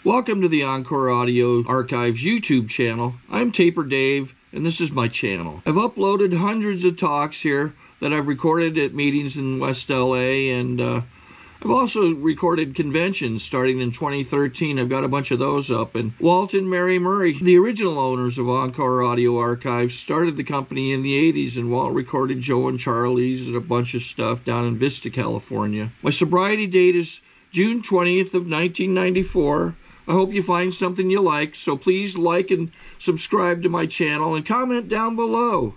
Welcome to the Encore Audio Archives YouTube channel. I'm Taper Dave, and this is my channel. I've uploaded hundreds of talks here that I've recorded at meetings in West LA, and I've also recorded conventions starting in 2013. I've got a bunch of those up. And Walt and Mary Murray, the original owners of Encore Audio Archives, started the company in the 80s, and Walt recorded Joe and Charlie's and a bunch of stuff down in Vista, California. My sobriety date is June 20th of 1994. I hope you find something you like, so please like and subscribe to my channel and comment down below.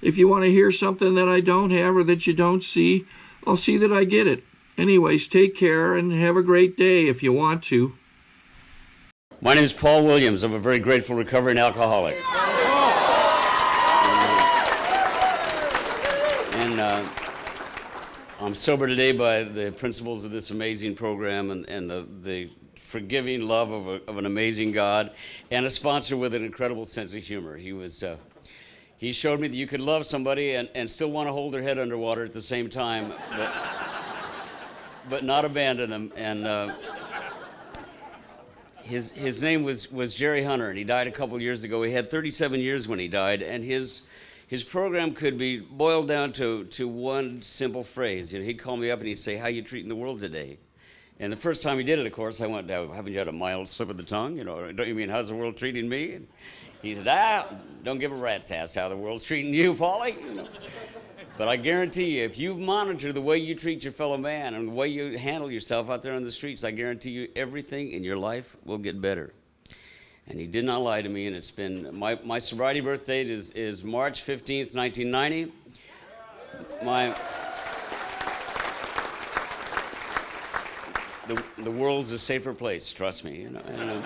If you want to hear something that I don't have or that you don't see, I'll see that I get it. Anyways, take care and have a great day if you want to. My name is Paul Williams. I'm a very grateful recovering alcoholic. And I'm sober today by the principles of this amazing program and the forgiving love of an amazing God, and a sponsor with an incredible sense of humor. He showed me that you could love somebody and still want to hold their head underwater at the same time, but not abandon them. And his name was Jerry Hunter, and he died a couple years ago. He had 37 years when he died, and his program could be boiled down to one simple phrase. You know, he'd call me up and he'd say, "How you treating the world today?" And the first time he did it, of course, I went, "Haven't you had a mild slip of the tongue? You know, don't you mean how's the world treating me?" And he said, "Don't give a rat's ass how the world's treating you, Paulie." You know? But I guarantee you, if you monitor the way you treat your fellow man and the way you handle yourself out there on the streets, I guarantee you everything in your life will get better. And he did not lie to me, and it's been, my sobriety birth date is March 15th, 1990. The world's a safer place, trust me. You know,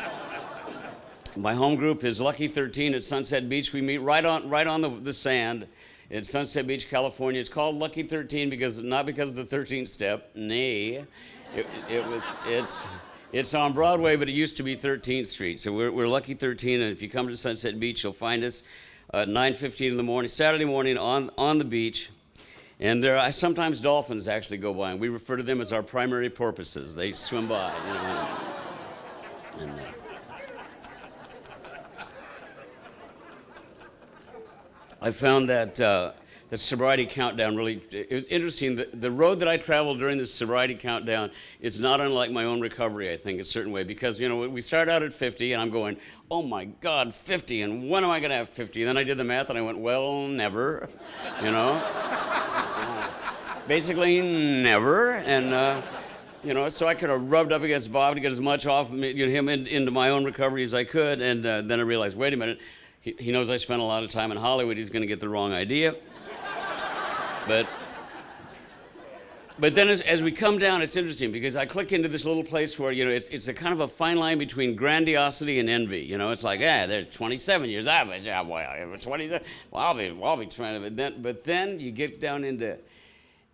my home group is Lucky 13 at Sunset Beach. We meet right on the sand in Sunset Beach, California. It's called Lucky 13 not because of the 13th step. Nay, it's on Broadway, but it used to be 13th Street. So we're Lucky 13, and if you come to Sunset Beach, you'll find us at 9:15 in the morning, Saturday morning on the beach. And sometimes dolphins actually go by, and we refer to them as our primary porpoises. They swim by, you know. And, I found that the sobriety countdown really, it was interesting. The road that I traveled during this sobriety countdown is not unlike my own recovery, I think, in a certain way, because, you know, we start out at 50, and I'm going, oh my God, 50, and when am I going to have 50? And then I did the math, and I went, well, never, you know. Basically, never, and you know, so I could have rubbed up against Bob to get as much off of him into my own recovery as I could, and then I realized, wait a minute, he knows I spent a lot of time in Hollywood. He's going to get the wrong idea. But then as we come down, it's interesting because I click into this little place where, you know, it's a kind of a fine line between grandiosity and envy. You know, it's like, they're 27 years. 27. Well, I'll be 20. But then you get down into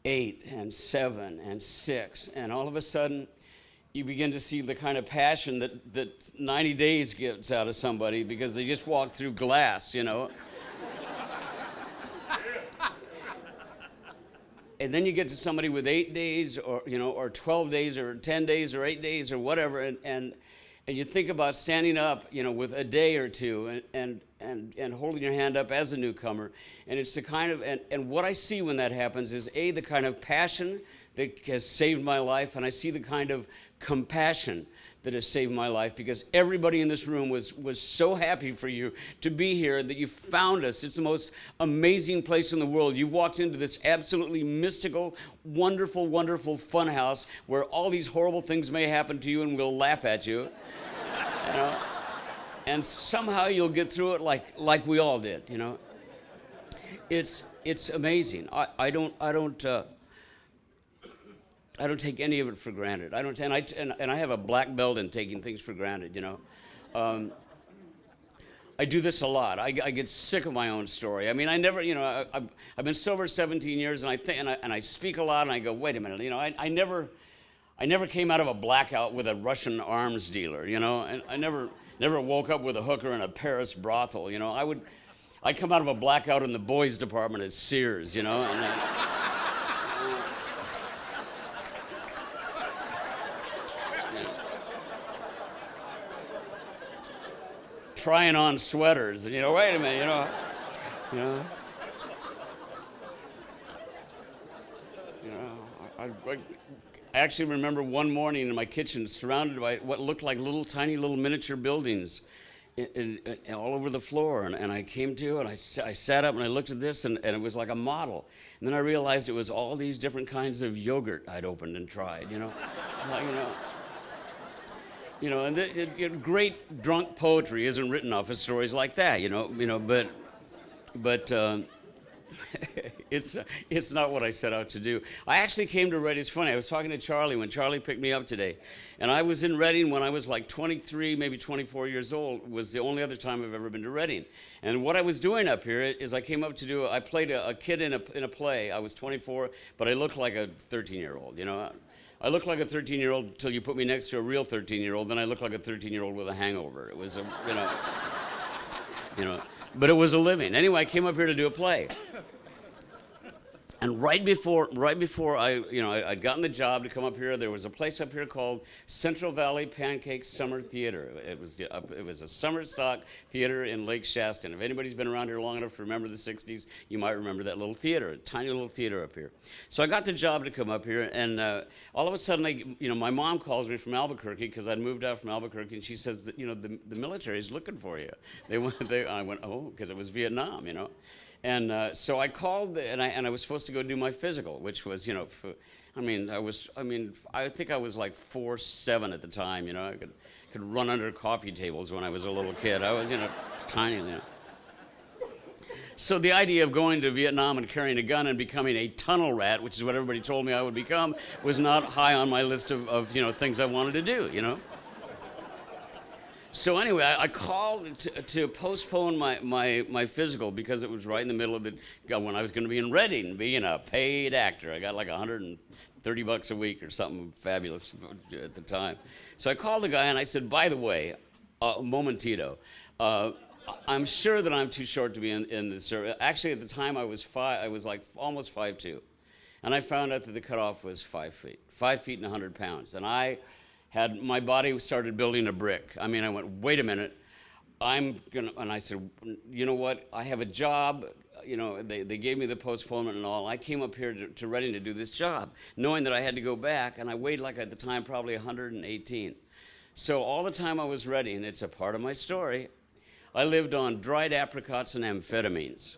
8 and 7 and 6, and all of a sudden you begin to see the kind of passion that 90 days gets out of somebody because they just walked through glass, you know. And then you get to somebody with 8 days or, you know, or 12 days or 10 days or 8 days or whatever, and you think about standing up, you know, with a day or two and holding your hand up as a newcomer. And it's the kind of, and what I see when that happens is the kind of passion that has saved my life, and I see the kind of compassion that has saved my life, because everybody in this room was so happy for you to be here, that you found us. It's the most amazing place in the world. You've walked into this absolutely mystical, wonderful, wonderful fun house where all these horrible things may happen to you and we'll laugh at you. You know? And somehow you'll get through it like we all did, you know. It's amazing. I don't take any of it for granted. And I have a black belt in taking things for granted, you know. I do this a lot. I get sick of my own story. I mean, I never, you know, I've been sober 17 years, and I speak a lot, and I go, wait a minute, you know, I never came out of a blackout with a Russian arms dealer, you know, and I never woke up with a hooker in a Paris brothel, you know. I'd come out of a blackout in the boys department at Sears, you know, and trying on sweaters. And, wait a minute, you know. I actually remember one morning in my kitchen surrounded by what looked like tiny little miniature buildings all over the floor. And I came to and I sat up and I looked at this and it was like a model. And then I realized it was all these different kinds of yogurt I'd opened and tried, and great drunk poetry isn't written off of stories like that, but it's not what I set out to do. I actually came to Reading. It's funny, I was talking to Charlie when Charlie picked me up today, and I was in Reading when I was like 23, maybe 24 years old. Was the only other time I've ever been to Reading. And what I was doing up here is I played a kid in a play. I was 24, but I looked like a 13-year-old, I looked like a 13-year-old until you put me next to a real 13-year-old, then I looked like a 13-year-old with a hangover. It was but it was a living. Anyway, I came up here to do a play. And right before I'd gotten the job to come up here, there was a place up here called Central Valley Pancake Summer Theater. It was a summer stock theater in Lake Shasta. And if anybody's been around here long enough to remember the 60s, you might remember that little theater, a tiny little theater up here. So I got the job to come up here, and all of a sudden, my mom calls me from Albuquerque because I'd moved out from Albuquerque, and she says that, the military's looking for you. I went, oh, because it was Vietnam, And so I called, and I was supposed to go do my physical, which was, I think I was like 4'7" at the time, I could run under coffee tables when I was a little kid. I was, tiny, So the idea of going to Vietnam and carrying a gun and becoming a tunnel rat, which is what everybody told me I would become, was not high on my list of things I wanted to do, So anyway, I called to postpone my physical because it was right in the middle of when I was going to be in Reading, being a paid actor. I got like $130 a week or something fabulous at the time. So I called the guy and I said, by the way, momentito, I'm sure that I'm too short to be in the service. Actually, at the time I was like almost 5'2", and I found out that the cutoff was 5 feet, 5 feet and 100 pounds, and my body started building a brick. I went, wait a minute, and I said, you know what, I have a job, they gave me the postponement and all. I came up here to Reading to do this job, knowing that I had to go back, and I weighed like at the time probably 118. So all the time I was Reading, it's a part of my story, I lived on dried apricots and amphetamines.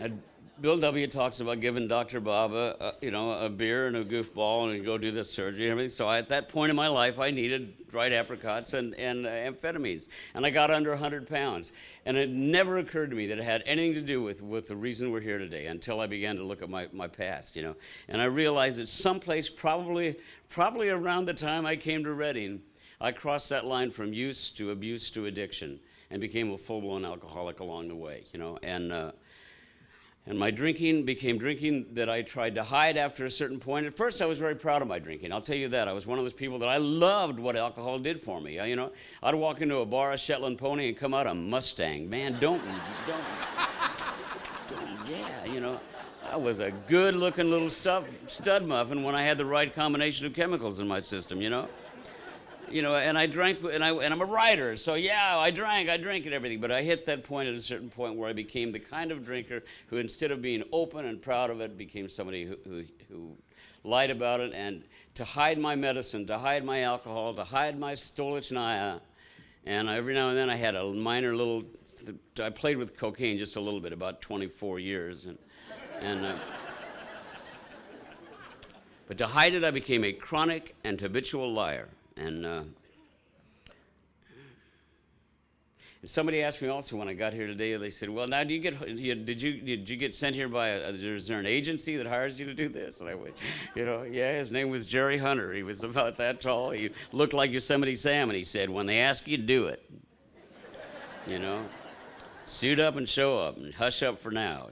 And Bill W. talks about giving Dr. Bob a beer and a goofball and go do the surgery and everything. So at that point in my life, I needed dried apricots and amphetamines. And I got under 100 pounds. And it never occurred to me that it had anything to do with the reason we're here today until I began to look at my past, And I realized that someplace, probably around the time I came to Reading, I crossed that line from use to abuse to addiction and became a full-blown alcoholic along the way, And my drinking became drinking that I tried to hide after a certain point. At first, I was very proud of my drinking. I'll tell you that. I was one of those people that I loved what alcohol did for me. I'd walk into a bar, a Shetland pony, and come out a Mustang. Man, I was a good-looking little stud muffin when I had the right combination of chemicals in my system, and I drank, and I'm a writer, so yeah, I drank and everything, but I hit that point at a certain point where I became the kind of drinker who, instead of being open and proud of it, became somebody who lied about it, and to hide my medicine, to hide my alcohol, to hide my stolichnaya, and every now and then I had a minor little, I played with cocaine just a little bit, about 24 years, but to hide it, I became a chronic and habitual liar. And somebody asked me also when I got here today, they said, well, now did you get sent here by, is there an agency that hires you to do this? And I went, yeah, his name was Jerry Hunter. He was about that tall. He looked like Yosemite Sam, and he said, when they ask you, do it. Suit up and show up, and hush up for now,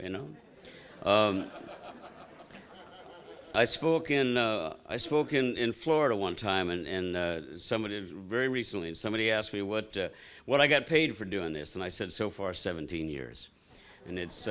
I spoke in Florida one time, and somebody very recently, and somebody asked me what I got paid for doing this, and I said so far 17 years, and it's.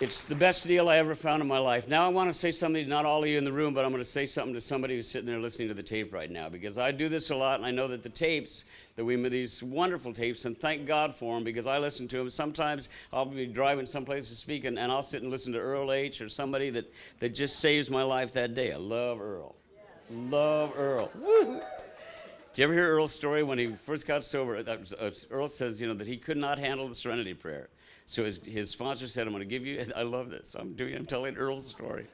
It's the best deal I ever found in my life. Now I want to say something, not all of you in the room, but I'm going to say something to somebody who's sitting there listening to the tape right now, because I do this a lot, and I know that the tapes, that we made these wonderful tapes, and thank God for them, because I listen to them. Sometimes I'll be driving someplace to speak, and I'll sit and listen to Earl H. or somebody that just saves my life that day. I love Earl. Love Earl. Woo! Did you ever hear Earl's story when he first got sober? Earl says, that he could not handle the Serenity Prayer. So his sponsor said, I'm going to give you, I love this, I'm telling Earl's story.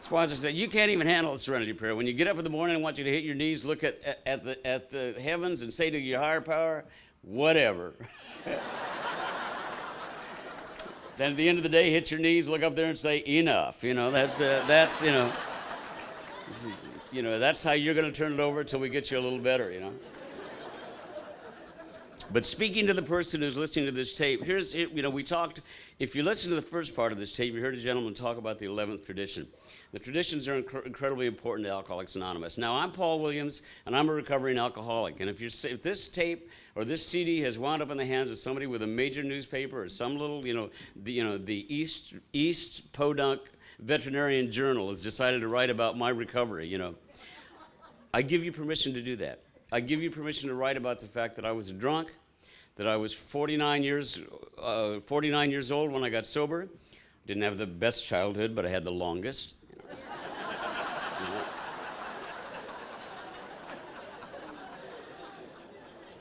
Sponsor said, you can't even handle the Serenity Prayer. When you get up in the morning, I want you to hit your knees, look at the heavens and say to your higher power, whatever. Then at the end of the day, hit your knees, look up there and say, enough. That's how you're going to turn it over until we get you a little better, But speaking to the person who's listening to this tape, we talked, if you listen to the first part of this tape, you heard a gentleman talk about the 11th tradition. The traditions are incredibly important to Alcoholics Anonymous. Now, I'm Paul Williams, and I'm a recovering alcoholic. And if this tape or this CD has wound up in the hands of somebody with a major newspaper or some little, the East Podunk Veterinarian Journal has decided to write about my recovery, I give you permission to do that. I give you permission to write about the fact that I was a drunk, that I was 49 years old when I got sober. Didn't have the best childhood, but I had the longest.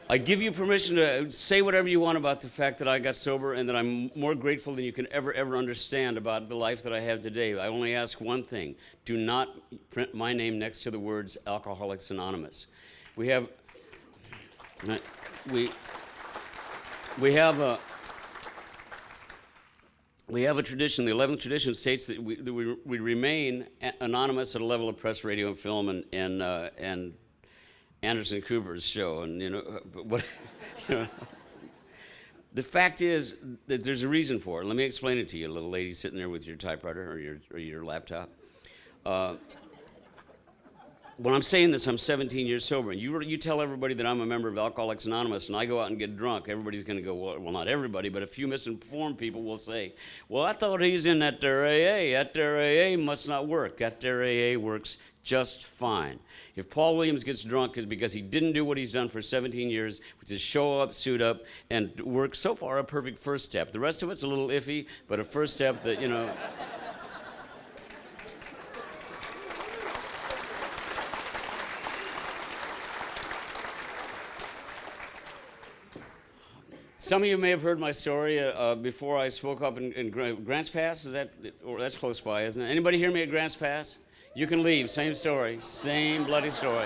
I give you permission to say whatever you want about the fact that I got sober and that I'm more grateful than you can ever understand about the life that I have today. I only ask one thing. Do not print my name next to the words Alcoholics Anonymous. We have a tradition. The 11th tradition states that we remain anonymous at a level of press, radio, and film, and Anderson Cooper's show, and the fact is that there's a reason for it. Let me explain it to you, little lady sitting there with your typewriter or your laptop. When I'm saying this, I'm 17 years sober, and you tell everybody that I'm a member of Alcoholics Anonymous, and I go out and get drunk, everybody's going to go, well, not everybody, but a few misinformed people will say, well, I thought he's in that there AA. That there AA must not work. That there AA works just fine. If Paul Williams gets drunk, it's because he didn't do what he's done for 17 years, which is show up, suit up, and work so far a perfect first step. The rest of it's a little iffy, but a first step that, Some of you may have heard my story before I spoke up in Grants Pass. That's close by, isn't it? Anybody hear me at Grants Pass? You can leave. Same story. Same bloody story.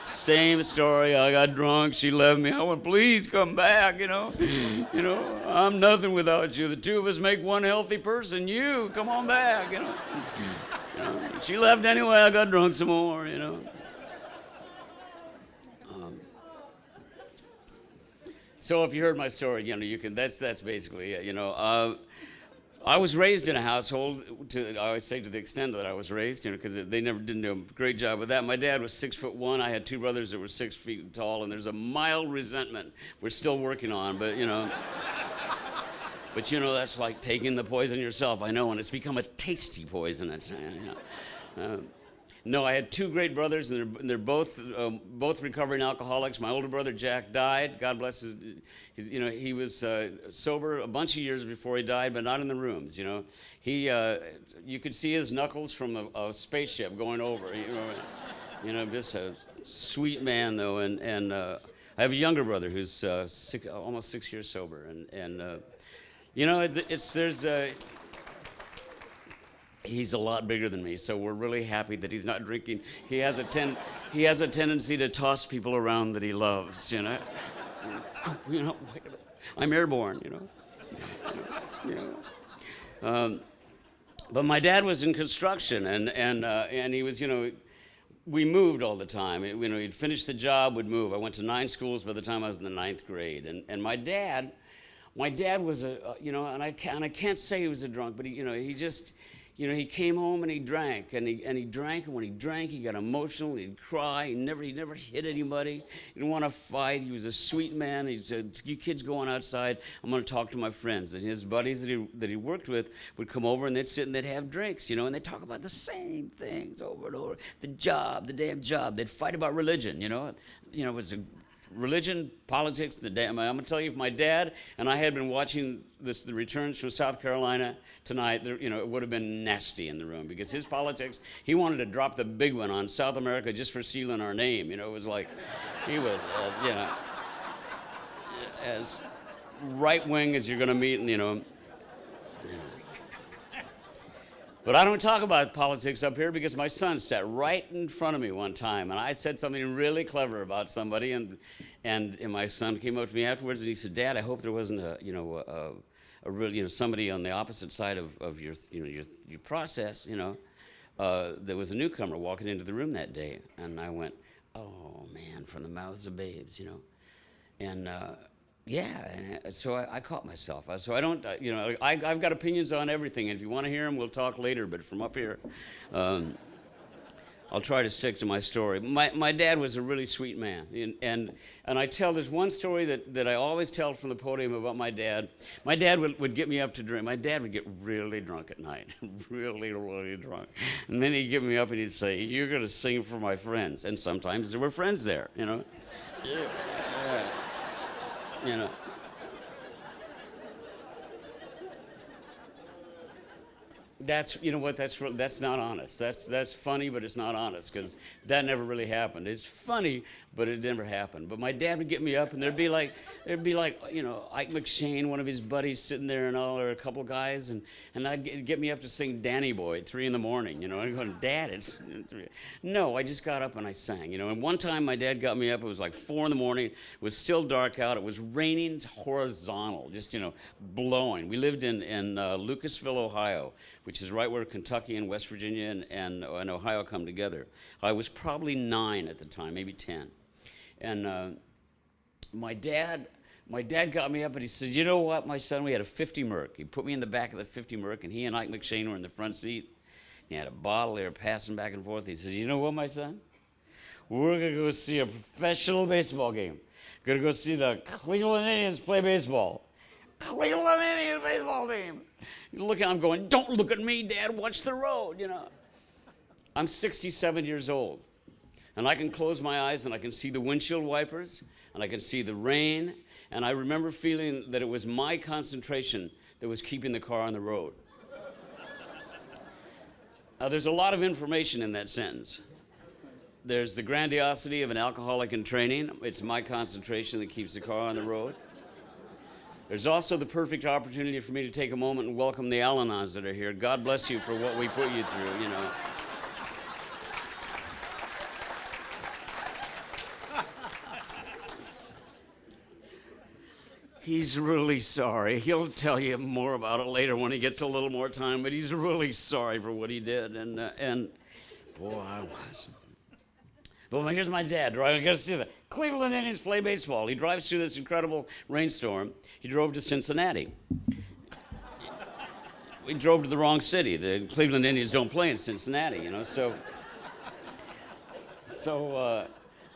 Same story. I got drunk. She left me. I went, please come back. I'm nothing without you. The two of us make one healthy person. You come on back. She left anyway. I got drunk some more. So if you heard my story, you can. That's basically it. I was raised in a household. I always say to the extent that I was raised, because they never didn't do a great job with that. My dad was 6'1". I had two brothers that were 6 feet tall, and there's a mild resentment we're still working on. But that's like taking the poison yourself. I know, and it's become a tasty poison. No, I had two great brothers, and they're both recovering alcoholics. My older brother Jack died. God bless he was sober a bunch of years before he died, but not in the rooms. You could see his knuckles from a spaceship going over. Just a sweet man though. And I have a younger brother who's almost 6 years sober, he's a lot bigger than me, so we're really happy that he's not drinking. He has a tendency to toss people around that he loves, I'm airborne, But my dad was in construction, and he was, we moved all the time. He'd finish the job, would move. I went to 9 schools by the time I was in the 9th grade, and my dad was and I can't say he was a drunk, but he you know, he came home and he drank, and he drank, and when he drank, he got emotional, he'd cry, he never hit anybody, he didn't want to fight, he was a sweet man. He said, you kids going outside, I'm going to talk to my friends. And his buddies that he worked with would come over, and they'd sit and they'd have drinks, you know, and they'd talk about the same things over and over, the job, the damn job. They'd fight about religion, you know. It was a religion, politics, I'm going to tell you, if my dad and I had been watching the returns from South Carolina tonight, you know, it would have been nasty in the room, because his politics, he wanted to drop the big one on South America just for stealing our name. You know, it was like, he was, you know, as right-wing as you're going to meet, and, you know. But I don't talk about politics up here because my son sat right in front of me one time, and I said something really clever about somebody, and my son came up to me afterwards and he said, "Dad, I hope there wasn't a real, you know, somebody on the opposite side of your, you know, your process, you know." There was a newcomer walking into the room that day, and I went, "Oh man, from the mouths of babes," you know, and. Yeah, and so I caught myself. So I don't, you know, I've got opinions on everything, and if you want to hear them, we'll talk later, but from up here, I'll try to stick to my story. My dad was a really sweet man, and I tell, there's one story that I always tell from the podium about my dad. My dad would get me up to drink. My dad would get really drunk at night, really, really drunk. And then he'd get me up and he'd say, "You're going to sing for my friends." And sometimes there were friends there, you know. Yeah. You know. That's, you know what, that's not honest. That's funny, but it's not honest, because that never really happened. It's funny, but it never happened. But my dad would get me up, and there'd be like, you know, Ike McShane, one of his buddies, sitting there, and all, or a couple guys, and I'd get me up to sing Danny Boy at 3 a.m, you know, and I'm going, "Dad, it's 3." No, I just got up and I sang, you know. And one time my dad got me up, it was like 4 a.m, it was still dark out, it was raining horizontal, just, you know, blowing. We lived in Lucasville, Ohio, which is right where Kentucky and West Virginia and Ohio come together. I was probably 9 at the time, maybe 10. And my dad got me up and he said, "You know what, my son, we had a 50 Merc. He put me in the back of the 50 Merc, and he and Ike McShane were in the front seat. He had a bottle, they were passing back and forth. He says, "You know what, my son? We're going to go see a professional baseball game. Going to go see the Cleveland Indians play baseball." Cleveland Indians baseball team. He's looking, I'm going, "Don't look at me, Dad, watch the road," you know. I'm 67 years old, and I can close my eyes and I can see the windshield wipers, and I can see the rain, and I remember feeling that it was my concentration that was keeping the car on the road. Now, there's a lot of information in that sentence. There's the grandiosity of an alcoholic in training. It's my concentration that keeps the car on the road. There's also the perfect opportunity for me to take a moment and welcome the Al-Anons that are here. God bless you for what we put you through, you know. He's really sorry. He'll tell you more about it later when he gets a little more time, but he's really sorry for what he did. And boy, I was. But here's my dad, right? I got to see the Cleveland Indians play baseball. He drives through this incredible rainstorm. He drove to Cincinnati. We drove to the wrong city. The Cleveland Indians don't play in Cincinnati, you know.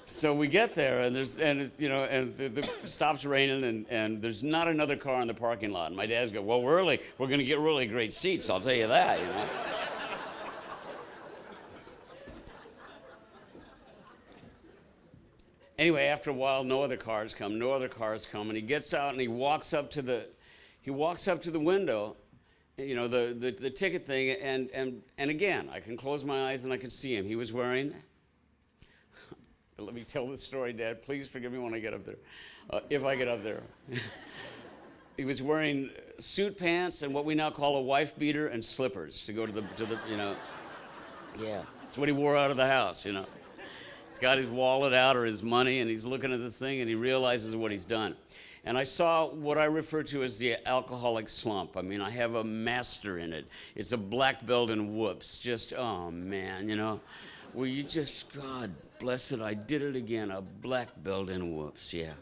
So we get there, and the stops raining, and there's not another car in the parking lot. And my dad's go, "Well, we're going to get really great seats, I'll tell you that, you know." Anyway, after a while, no other cars come, and he gets out and he walks up to the window, you know, the ticket thing, and again, I can close my eyes and I can see him. He was wearing, let me tell this story, Dad, please forgive me when I get up there, if I get up there. He was wearing suit pants and what we now call a wife beater and slippers to go to the, you know, yeah, that's what he wore out of the house, you know. Got his wallet out or his money, and he's looking at this thing, and he realizes what he's done. And I saw what I refer to as the alcoholic slump. I mean, I have a master in it. It's a black belt in whoops. Just, oh man, you know. Well, you just, God bless it, I did it again, a black belt in whoops, yeah.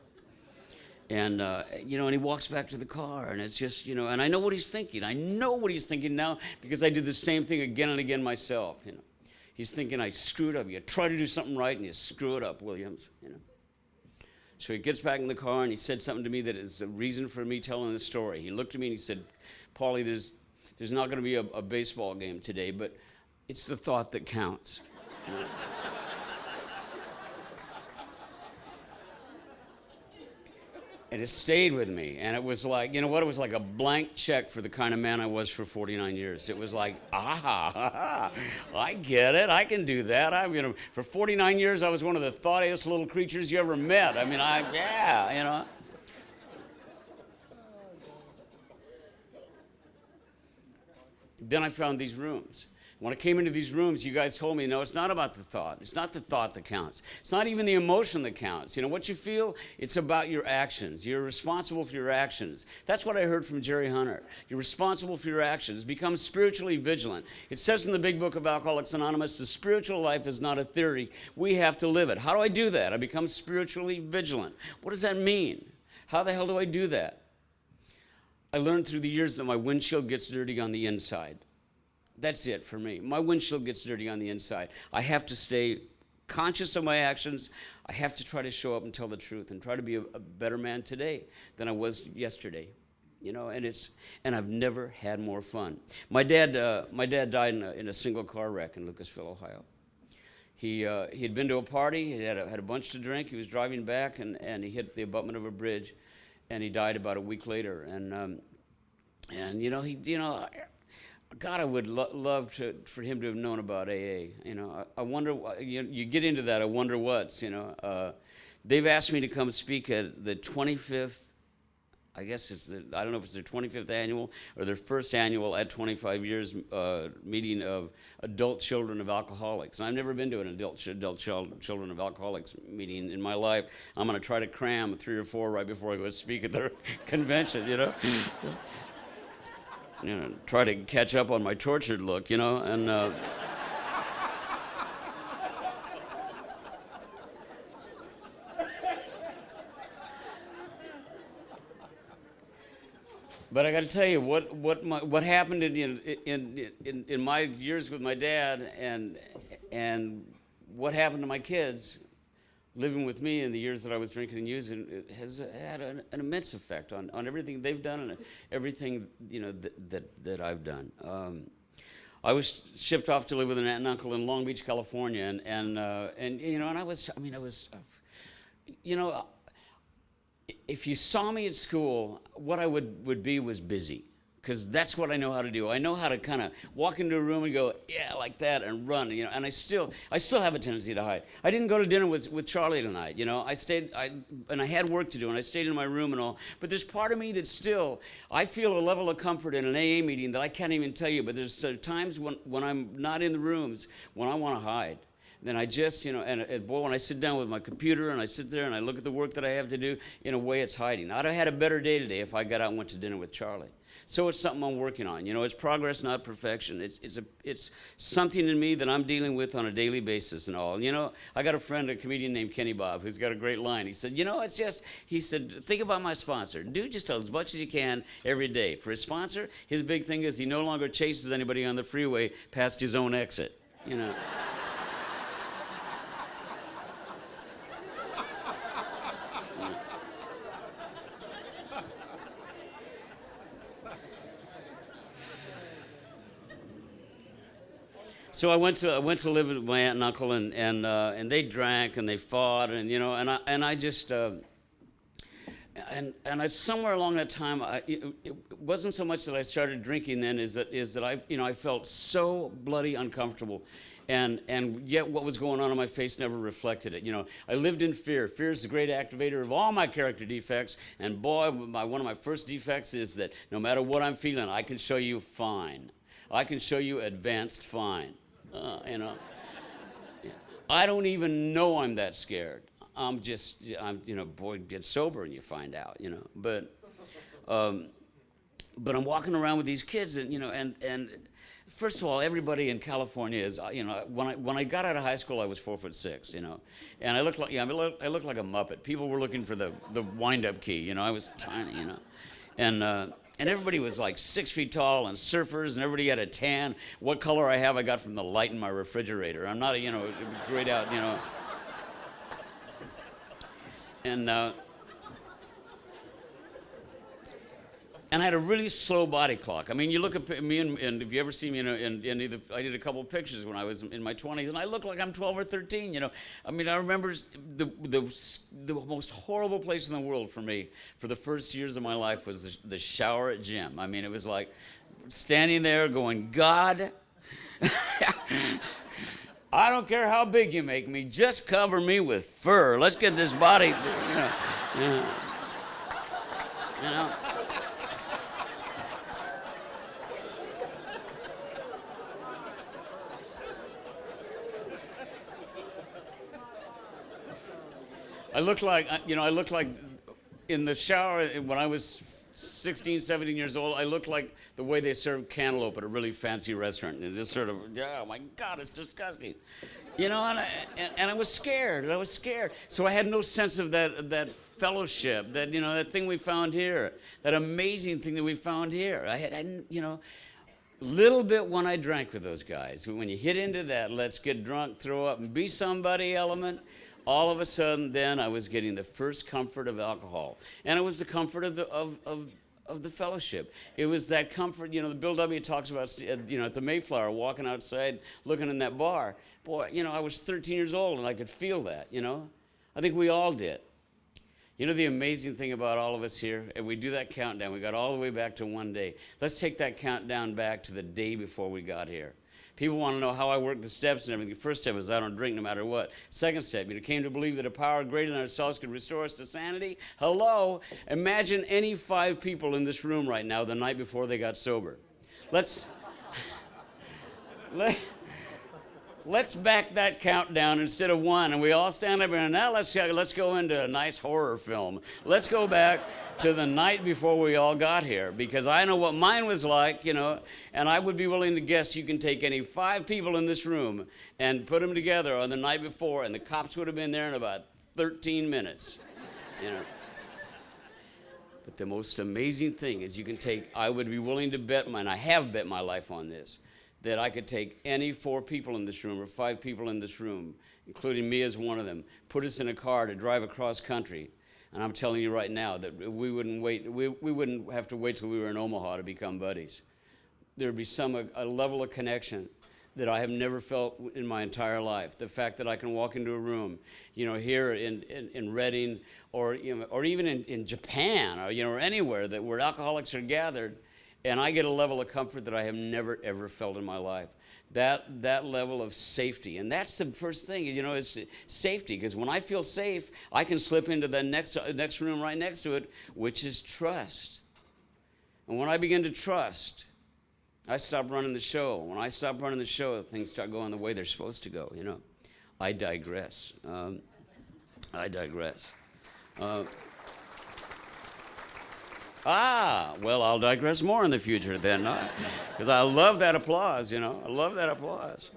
And, and he walks back to the car, and it's just, and I know what he's thinking. I know what he's thinking now because I did the same thing again and again myself, He's thinking, I screwed up. You try to do something right, and you screw it up, Williams, So he gets back in the car, and he said something to me that is a reason for me telling the story. He looked at me, and he said, Paulie, there's not going to be a baseball game today, but it's the thought that counts. And it stayed with me, and it was like, it was like a blank check for the kind of man I was for 49 years. It was like, I get it, I can do that. For 49 years, I was one of the thoughtiest little creatures you ever met. Then I found these rooms. When I came into these rooms, you guys told me, no, it's not about the thought. It's not the thought that counts. It's not even the emotion that counts. What you feel, it's about your actions. You're responsible for your actions. That's what I heard from Jerry Hunter. You're responsible for your actions. Become spiritually vigilant. It says in the big book of Alcoholics Anonymous, the spiritual life is not a theory. We have to live it. How do I do that? I become spiritually vigilant. What does that mean? How the hell do I do that? I learned through the years that my windshield gets dirty on the inside. That's it for me. My windshield gets dirty on the inside. I have to stay conscious of my actions. I have to try to show up and tell the truth and try to be a better man today than I was yesterday. And I've never had more fun. My dad died in a single car wreck in Lucasville, Ohio. He had been to a party. He had a bunch to drink. He was driving back, and he hit the abutment of a bridge, and he died about a week later. God, I would love for him to have known about AA. I wonder. You get into that. I wonder what's. They've asked me to come speak at the 25th. I guess I don't know if it's their 25th annual or their first annual at 25 years meeting of adult children of alcoholics. And I've never been to an adult children of alcoholics meeting in my life. I'm going to try to cram 3 or 4 right before I go speak at their convention. Try to catch up on my tortured look, and but I got to tell you what happened in my years with my dad, and what happened to my kids living with me in the years that I was drinking and using, it has had an immense effect on everything they've done and everything that I've done. I was shipped off to live with an aunt and uncle in Long Beach, California, and I was if you saw me at school, what I would be was busy. Because that's what I know how to do. I know how to kind of walk into a room and go, yeah, like that, and run. And I still have a tendency to hide. I didn't go to dinner with Charlie tonight. I stayed, and I had work to do, and I stayed in my room and all. But there's part of me that still, I feel a level of comfort in an AA meeting that I can't even tell you. But there's times when I'm not in the rooms when I want to hide. Then I just, and boy, when I sit down with my computer and I sit there and I look at the work that I have to do, in a way it's hiding. I'd have had a better day today if I got out and went to dinner with Charlie. So it's something I'm working on. It's progress, not perfection. It's something in me that I'm dealing with on a daily basis and all. I got a friend, a comedian named Kenny Bob, who's got a great line. He said, he said, think about my sponsor. Do just as much as you can every day. For his sponsor, his big thing is he no longer chases anybody on the freeway past his own exit. So I went to live with my aunt and uncle, and they drank and they fought, and I just and I somewhere along that time, it wasn't so much that I started drinking then, is that I felt so bloody uncomfortable, and yet what was going on my face never reflected it. I lived in fear. Fear is the great activator of all my character defects, and boy, one of my first defects is that no matter what I'm feeling, I can show you fine. I can show you advanced fine. I don't even know I'm that scared. I'm boy, get sober and you find out, But I'm walking around with these kids, and First of all, everybody in California is, when I got out of high school, I was 4'6", and I looked like, I looked like a Muppet. People were looking for the wind-up key, I was tiny, and everybody was like 6 feet tall and surfers, and everybody had a tan. What color I have, I got from the light in my refrigerator. I'm not grayed out, And I had a really slow body clock. I mean, you look at me, and if you ever see me I did a couple of pictures when I was in my 20s, and I look like I'm 12 or 13, I mean, I remember the most horrible place in the world for me for the first years of my life was the shower at gym. I mean, it was like standing there going, God, I don't care how big you make me, just cover me with fur. Let's get this body, you know. I looked like in the shower when I was 16, 17 years old, I looked like the way they serve cantaloupe at a really fancy restaurant. And just sort of, oh my God, it's disgusting. And I was scared. I was scared. So I had no sense of that fellowship, that thing we found here, that amazing thing that we found here. I hadn't, little bit when I drank with those guys. When you hit into that, let's get drunk, throw up, and be somebody element, all of a sudden, then I was getting the first comfort of alcohol, and it was the comfort of the fellowship. It was that comfort. Bill W. talks about, at the Mayflower, walking outside, looking in that bar. Boy, I was 13 years old, and I could feel that. I think we all did. The amazing thing about all of us here, if we do that countdown, we got all the way back to one day. Let's take that countdown back to the day before we got here. People want to know how I work the steps and everything. First step is I don't drink no matter what. Second step, came to believe that a power greater than ourselves could restore us to sanity. Hello? Imagine any 5 people in this room right now the night before they got sober. Let's back that countdown instead of 1, and we all stand up and now let's go into a nice horror film. Let's go back to the night before we all got here, because I know what mine was like, and I would be willing to guess you can take any 5 people in this room and put them together on the night before, and the cops would have been there in about 13 minutes, But the most amazing thing is I would be willing to bet I have bet my life on this, that I could take any 4 people in this room or 5 people in this room, including me as one of them, put us in a car to drive across country. And I'm telling you right now that we wouldn't have to wait till we were in Omaha to become buddies. There'd be a level of connection that I have never felt in my entire life. The fact that I can walk into a room, here in Reading, or even in Japan, or anywhere where alcoholics are gathered, and I get a level of comfort that I have never, ever felt in my life. That level of safety. And that's the first thing, it's safety. Because when I feel safe, I can slip into the next room right next to it, which is trust. And when I begin to trust, I stop running the show. When I stop running the show, things start going the way they're supposed to go, I digress. Well, I'll digress more in the future then, because I love that applause, I love that applause.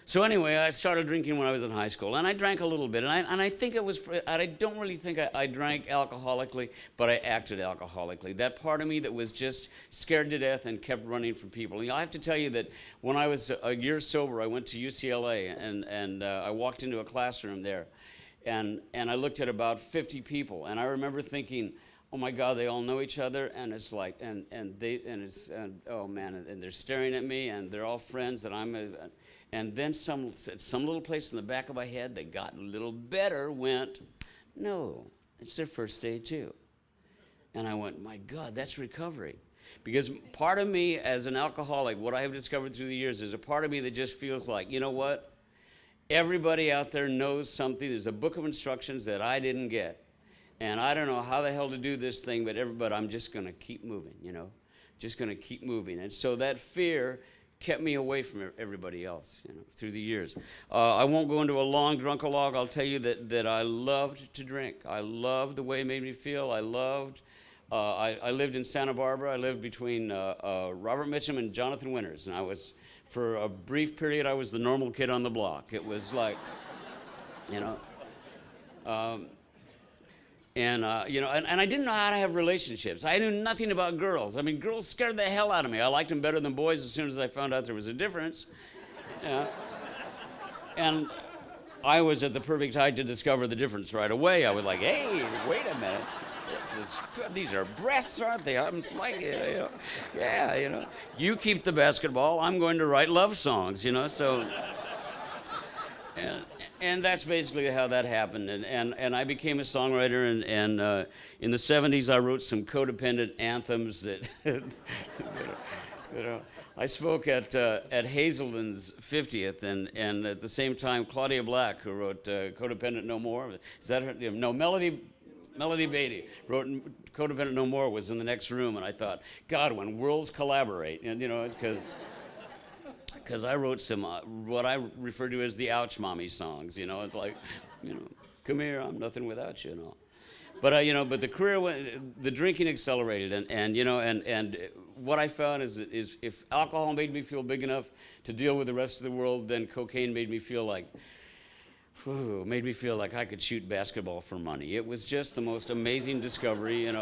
So anyway, I started drinking when I was in high school, and I drank a little bit, and I think I don't really think I drank alcoholically, but I acted alcoholically. That part of me that was just scared to death and kept running from people. I have to tell you that when I was a year sober, I went to UCLA, and I walked into a classroom there, and I looked at about 50 people, and I remember thinking, oh my God, they all know each other, and it's like, oh man, and they're staring at me, and they're all friends, and then some little place in the back of my head that got a little better went, no, it's their first day too. And I went, my God, that's recovery. Because part of me as an alcoholic, what I have discovered through the years is a part of me that just feels like, you know what? Everybody out there knows something. There's a book of instructions that I didn't get. And I don't know how the hell to do this thing, but I'm just going to keep moving, just going to keep moving. And so that fear kept me away from everybody else, through the years. I won't go into a long drunkalogue. I'll tell you that I loved to drink. I loved the way it made me feel. I loved I lived in Santa Barbara. I lived between Robert Mitchum and Jonathan Winters, and I was, for a brief period, I was the normal kid on the block. It was like, you know, and I didn't know how to have relationships. I knew nothing about girls. I mean, girls scared the hell out of me. I liked them better than boys as soon as I found out there was a difference. And I was at the perfect height to discover the difference right away. I was like, hey, wait a minute. This is good. These are breasts, aren't they? I'm like, yeah. You keep the basketball. I'm going to write love songs, so. And that's basically how that happened. And I became a songwriter. And in the 70s, I wrote some codependent anthems that, I spoke at Hazelden's 50th, and at the same time, Claudia Black, who wrote Codependent No More. Is that her? No, Melody Beatty wrote Codependent No More, was in the next room, and I thought, God, when worlds collaborate, and because I wrote some what I refer to as the ouch mommy songs, it's like, come here, I'm nothing without you, and all. But but the career went, the drinking accelerated, and what I found is if alcohol made me feel big enough to deal with the rest of the world, then cocaine made me feel like I could shoot basketball for money. It was just the most amazing discovery, and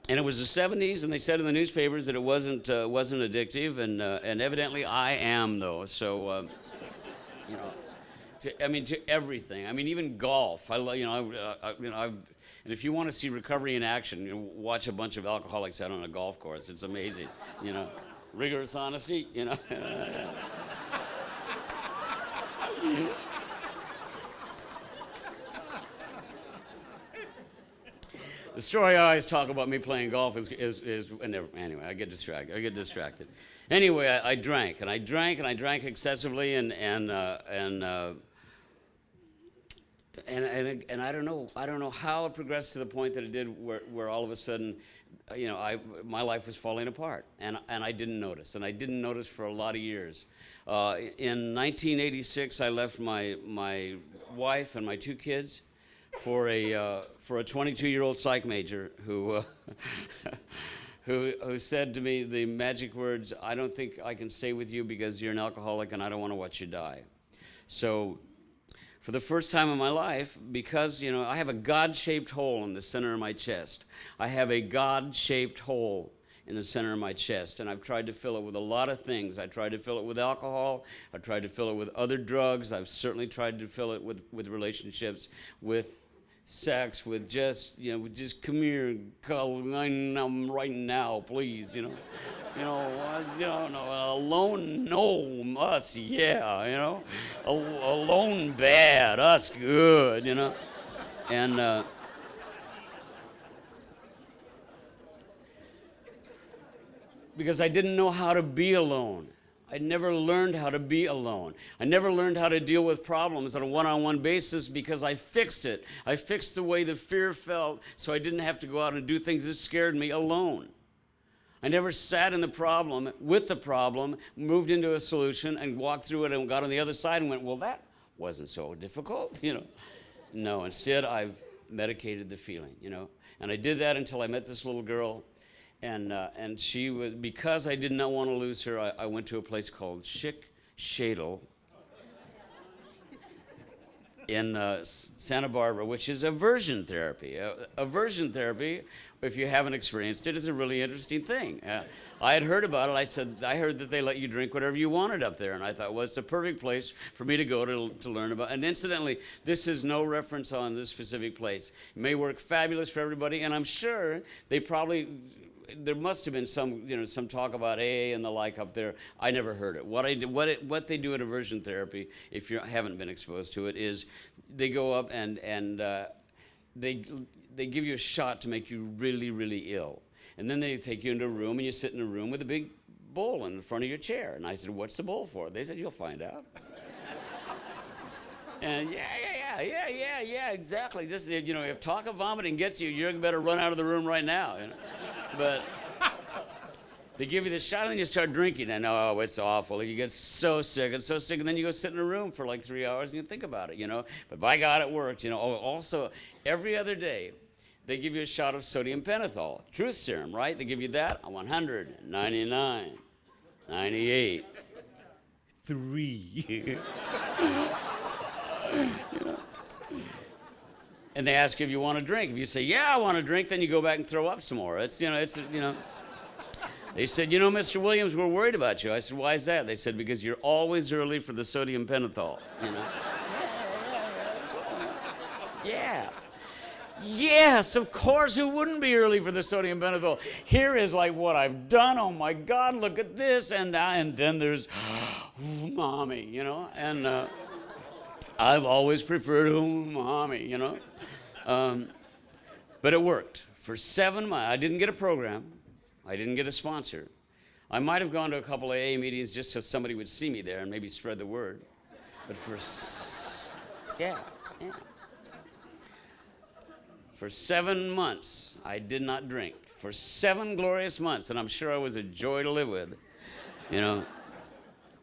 it was the 70s, and they said in the newspapers that it wasn't addictive, and evidently I am, though. So, to everything. I mean, even golf. I love, and if you want to see recovery in action, watch a bunch of alcoholics out on a golf course. It's amazing, rigorous honesty, The story I always talk about me playing golf is anyway, I get distracted. Anyway, I drank excessively, and I don't know how it progressed to the point that it did, where all of a sudden, my life was falling apart, and I didn't notice for a lot of years. In 1986, I left my wife and my 2 kids for a 22-year-old psych major who said to me the magic words, "I don't think I can stay with you because you're an alcoholic, and I don't want to watch you die." So, for the first time in my life, because I have a God-shaped hole in the center of my chest. I have a God-shaped hole in the center of my chest, and I've tried to fill it with a lot of things. I tried to fill it with alcohol. I tried to fill it with other drugs. I've certainly tried to fill it with relationships, with sex, with just come here, I'm right now, please, alone, no, us, yeah, alone, bad, us, good, and because I didn't know how to be alone. I never learned how to be alone. I never learned how to deal with problems on a one-on-one basis because I fixed it. I fixed the way the fear felt so I didn't have to go out and do things that scared me alone. I never sat in the problem, with the problem, moved into a solution and walked through it and got on the other side and went, well, that wasn't so difficult, No, instead I've medicated the feeling, And I did that until I met this little girl. And she was, because I did not want to lose her, I went to a place called Schick Shadle in Santa Barbara, which is aversion therapy. Aversion therapy, if you haven't experienced it, is a really interesting thing. I had heard about it. I heard that they let you drink whatever you wanted up there, and I thought, well, it's the perfect place for me to go to learn about. And incidentally, this is no reference on this specific place. It may work fabulous for everybody, and I'm sure there must have been some talk about AA and the like up there. I never heard it. What they do at aversion therapy, if you haven't been exposed to it, is they go up and they give you a shot to make you really, really ill. And then they take you into a room, and you sit in a room with a big bowl in front of your chair. And I said, what's the bowl for? They said, you'll find out. And yeah, exactly. This is, if talk of vomiting gets you, you better run out of the room right now. But They give you the shot and then you start drinking, and oh, it's awful. You get so sick and so sick, and then you go sit in a room for like 3 hours and you think about it, you know. But by God, it worked, you know. Oh, also, every other day, they give you a shot of sodium pentothal, truth serum, right? They give you that, 100, 99, 98, 3. You know? And they ask you if you want to drink. If you say, yeah, I want to drink, then you go back and throw up some more. It's, you know. They said, you know, Mr. Williams, we're worried about you. I said, why is that? They said, because you're always early for the sodium pentothal, you know. Yeah. Yes, of course, who wouldn't be early for the sodium pentothal? Here is like what I've done. Oh, my God, look at this. And then there's, mommy, you know. And I've always preferred, mommy, you know. But it worked. For 7 months, I didn't get a program. I didn't get a sponsor. I might have gone to a couple of AA meetings just so somebody would see me there and maybe spread the word. But yeah. For 7 months, I did not drink. For 7 glorious months, and I'm sure I was a joy to live with, you know,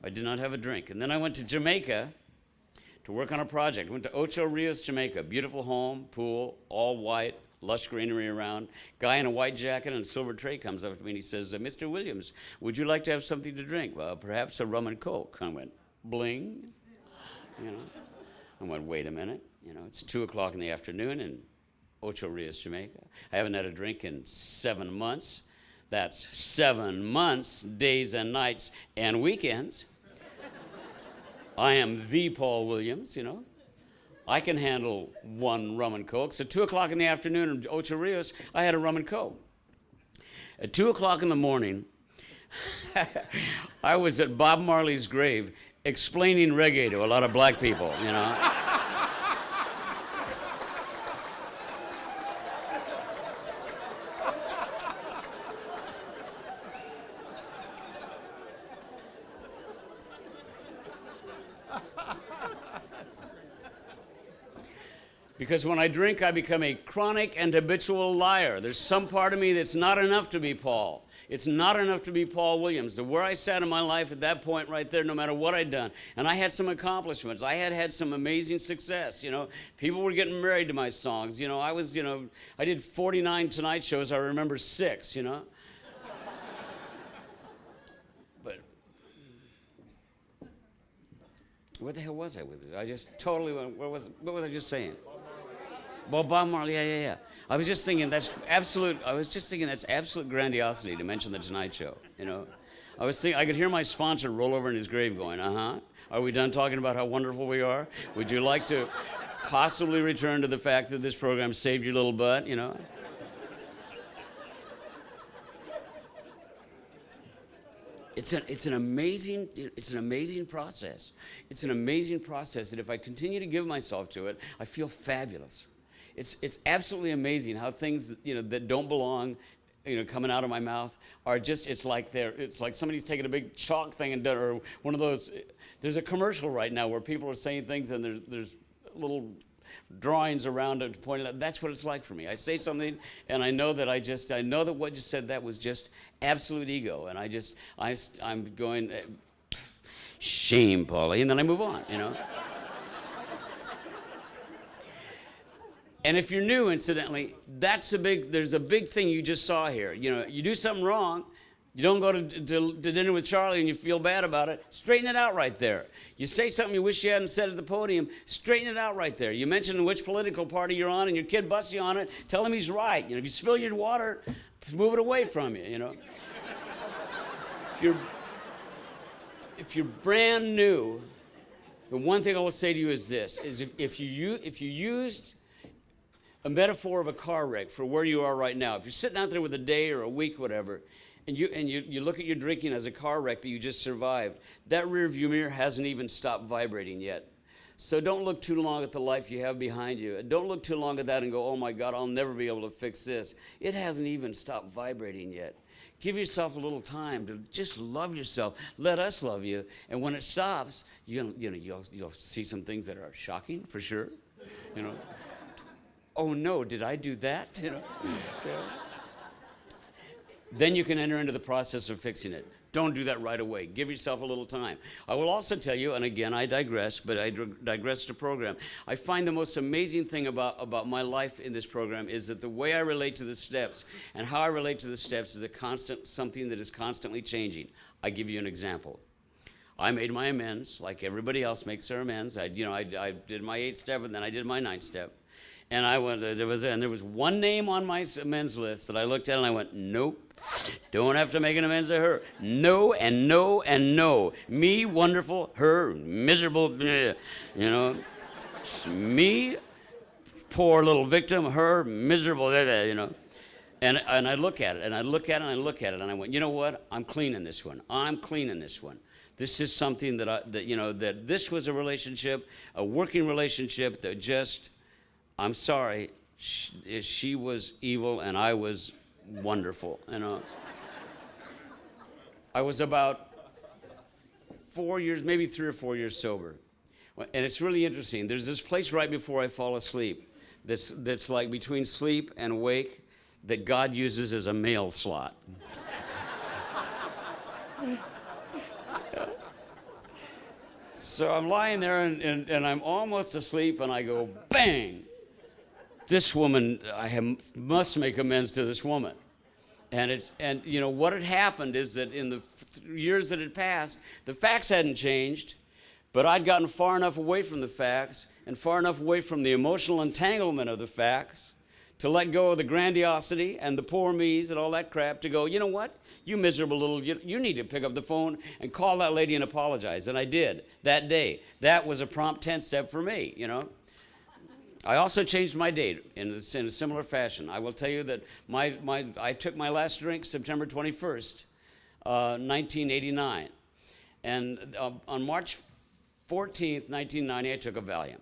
I did not have a drink. And then I went to Jamaica to work on a project. Went to Ocho Rios, Jamaica. Beautiful home, pool, all white, lush greenery around. Guy in a white jacket and a silver tray comes up to me and he says, Mr. Williams, would you like to have something to drink? Well, perhaps a rum and coke. I went, bling, you know. I went, wait a minute, you know, it's 2 o'clock in the afternoon in Ocho Rios, Jamaica. I haven't had a drink in 7 months. That's 7 months, days and nights and weekends. I am the Paul Williams, you know. I can handle 1 rum and coke. So 2 o'clock in the afternoon in Ocho Rios, I had a rum and coke. At 2 o'clock in the morning, I was at Bob Marley's grave explaining reggae to a lot of black people, you know. Because when I drink, I become a chronic and habitual liar. There's some part of me that's not enough to be Paul. It's not enough to be Paul Williams. Where I sat in my life at that point right there, no matter what I'd done. And I had some accomplishments. I had some amazing success, you know. People were getting married to my songs. You know, I did 49 Tonight shows. I remember 6, you know. But where the hell was I with it? I just totally went, what was I just saying? Well, Bob Marley, yeah. I was just thinking that's absolute grandiosity to mention the Tonight Show, you know. I could hear my sponsor roll over in his grave going, are we done talking about how wonderful we are? Would you like to possibly return to the fact that this program saved your little butt, you know? It's an amazing process. It's an amazing process that if I continue to give myself to it, I feel fabulous. It's absolutely amazing how things, you know, that don't belong, you know, coming out of my mouth are just, it's like somebody's taken a big chalk thing and done, or one of those, there's a commercial right now where people are saying things and there's little drawings around it to point it out. That's what it's like for me. I say something and I know that what you said, that was just absolute ego. And I'm going, shame, Paulie, and then I move on, you know. And if you're new, incidentally, there's a big thing you just saw here. You know, you do something wrong, you don't go to dinner with Charlie and you feel bad about it, straighten it out right there. You say something you wish you hadn't said at the podium, straighten it out right there. You mention which political party you're on and your kid busts you on it, tell him he's right. You know, if you spill your water, move it away from you, you know. If you're brand new, the one thing I will say to you is this, is if you used a metaphor of a car wreck for where you are right now. If you're sitting out there with a day or a week, whatever, and you look at your drinking as a car wreck that you just survived, that rear view mirror hasn't even stopped vibrating yet. So don't look too long at the life you have behind you. Don't look too long at that and go, oh my God, I'll never be able to fix this. It hasn't even stopped vibrating yet. Give yourself a little time to just love yourself. Let us love you. And when it stops, you'll see some things that are shocking, for sure. You know. Oh no, did I do that? You know? Yeah. Then you can enter into the process of fixing it. Don't do that right away. Give yourself a little time. I will also tell you, and again, I digress, but I digress to program. I find the most amazing thing about my life in this program is that the way I relate to the steps and how I relate to the steps is something that is constantly changing. I give you an example. I made my amends, like everybody else makes their amends. I did my 8th step, and then I did my 9th step. And there was one name on my amends list that I looked at and I went, nope, don't have to make an amends to her. No and no and no. Me, wonderful, her, miserable, you know. Me, poor little victim, her, miserable, you know. And I look at it, and I look at it, and I look at it, and I went, you know what? I'm cleaning this one. I'm cleaning this one. This is something that this was a relationship, a working relationship that just, I'm sorry, she was evil and I was wonderful, you know. I was about 4 years, maybe 3 or 4 years sober. And it's really interesting. There's this place right before I fall asleep that's like between sleep and wake that God uses as a mail slot. So I'm lying there and I'm almost asleep and I go, bang! This woman, must make amends to this woman. And you know, what had happened is that in the years that had passed, the facts hadn't changed, but I'd gotten far enough away from the facts and far enough away from the emotional entanglement of the facts to let go of the grandiosity and the poor me's and all that crap to go, you know what? You miserable little, you need to pick up the phone and call that lady and apologize. And I did that day. That was a prompt 10th step for me, you know. I also changed my date in a similar fashion. I will tell you that I took my last drink September 21st, 1989. And on March 14th, 1990, I took a Valium.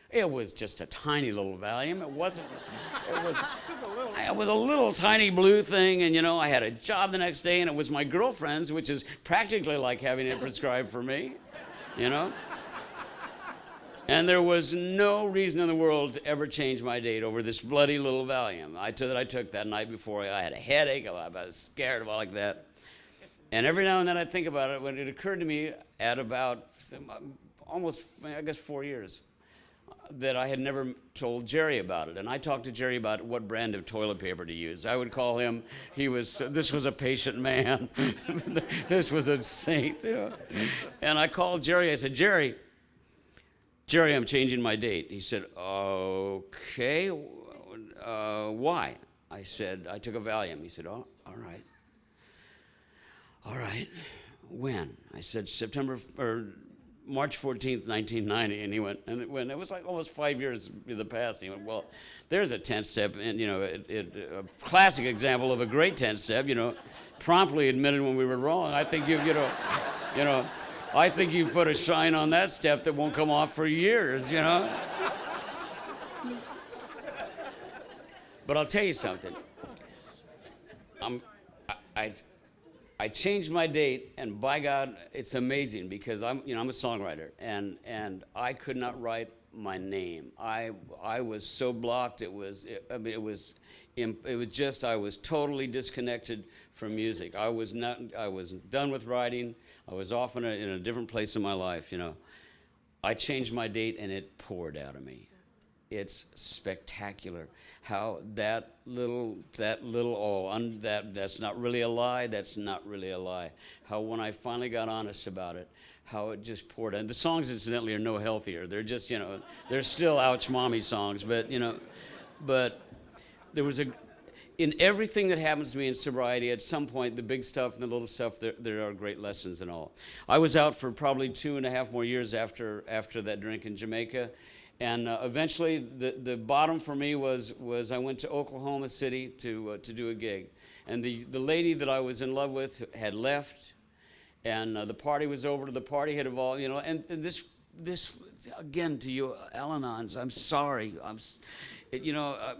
It was just a tiny little Valium. It was a little tiny blue thing, and you know, I had a job the next day, and it was my girlfriend's, which is practically like having it prescribed for me, you know? And there was no reason in the world to ever change my date over this bloody little Valium. I took that night before. I had a headache. I was scared about like that. And every now and then I think about it when it occurred to me at about almost, I guess, 4 years that I had never told Jerry about it. And I talked to Jerry about what brand of toilet paper to use. I would call him, this was a patient man. This was a saint. You know? And I called Jerry. I said, Jerry, I'm changing my date. He said, okay, why? I said, I took a Valium. He said, oh, all right. All right, when? I said, March 14th, 1990, and he went, and it was like almost 5 years in the past. He went, well, there's a 10th step, and you know, a classic example of a great 10th step. You know, promptly admitted when we were wrong. I think I think you've put a shine on that step that won't come off for years. You know. But I'll tell you something. I changed my date, and by God, it's amazing because I'm a songwriter, and I could not write my name. I was so blocked. I was totally disconnected from music. I was done with writing. I was off in a different place in my life. You know, I changed my date, and it poured out of me. It's spectacular how that's not really a lie. That's not really a lie. How when I finally got honest about it, how it just poured out. And the songs, incidentally, are no healthier. They're just, you know, they're still ouch mommy songs, but you know, but there was in everything that happens to me in sobriety, at some point, the big stuff and the little stuff, there are great lessons and all. I was out for probably 2.5 more years after that drink in Jamaica. And eventually, the bottom for me was I went to Oklahoma City to do a gig, and the lady that I was in love with had left, and the party was over. The party had evolved, you know. And this again to you, Al-Anons, I'm sorry.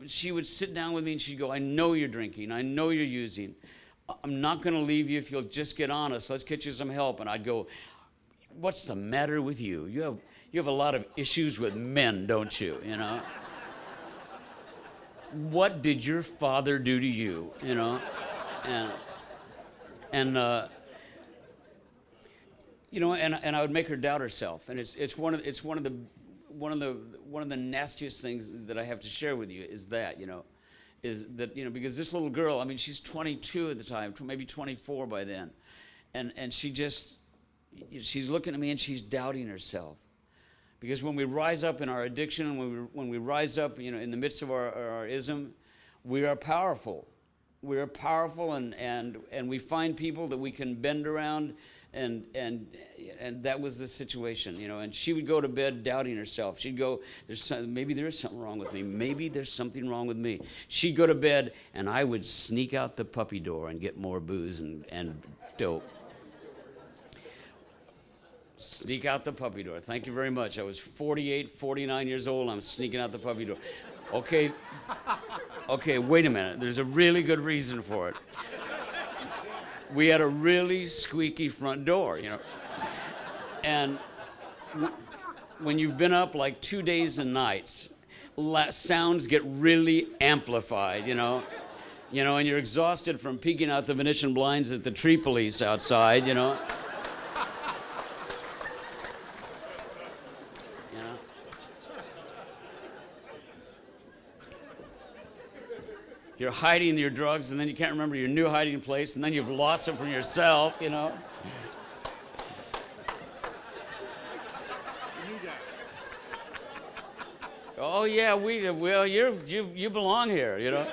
She would sit down with me and she'd go, "I know you're drinking. I know you're using. I'm not going to leave you if you'll just get honest. Let's get you some help." And I'd go, "What's the matter with you? You have a lot of issues with men, don't you? You know? What did your father do to you? You know?" and and you know, and I would make her doubt herself, and it's one of the nastiest things that I have to share with you is that, you know, because this little girl, I mean, she's 22 at the time, maybe 24 by then, and she's looking at me and she's doubting herself. Because when we rise up in our addiction, when we rise up, you know, in the midst of our ism, we are powerful. We are powerful, and we find people that we can bend around, and that was the situation, you know. And she would go to bed doubting herself. She'd go, maybe there is something wrong with me. Maybe there's something wrong with me. She'd go to bed, and I would sneak out the puppy door and get more booze and dope. Sneak out the puppy door. Thank you very much. I was 48, 49 years old. I'm sneaking out the puppy door. Okay, wait a minute. There's a really good reason for it. We had a really squeaky front door, you know. And when you've been up like 2 days and nights, sounds get really amplified, you know. You know, and you're exhausted from peeking out the Venetian blinds at the tree police outside, you know. You're hiding your drugs, and then you can't remember your new hiding place, and then you've lost them from yourself, you know. Oh yeah, you belong here, you know.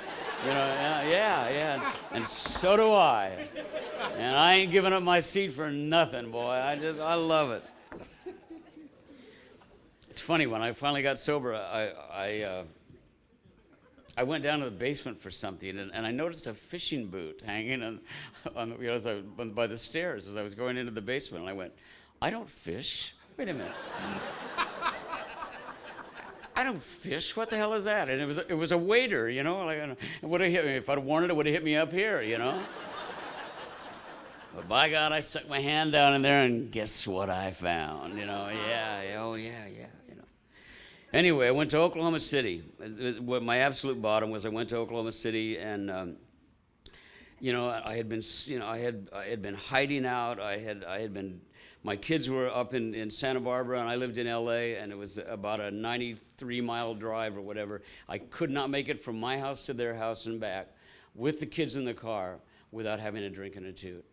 Yeah, and so do I. And I ain't giving up my seat for nothing, boy. I love it. It's funny, when I finally got sober, I went down to the basement for something, and I noticed a fishing boot hanging by the stairs as I was going into the basement. And I went, I don't fish. Wait a minute. I don't fish. What the hell is that? And it was a waiter, you know. Like, it would have hit me if I'd wanted. It would have hit me up here, you know. But by God, I stuck my hand down in there, and guess what I found? You know, yeah. Anyway, I went to Oklahoma City. What my absolute bottom was, I went to Oklahoma City, and you know, I had been hiding out. My kids were up in Santa Barbara, and I lived in L.A., and it was about a 93-mile drive or whatever. I could not make it from my house to their house and back with the kids in the car without having a drink and a toot.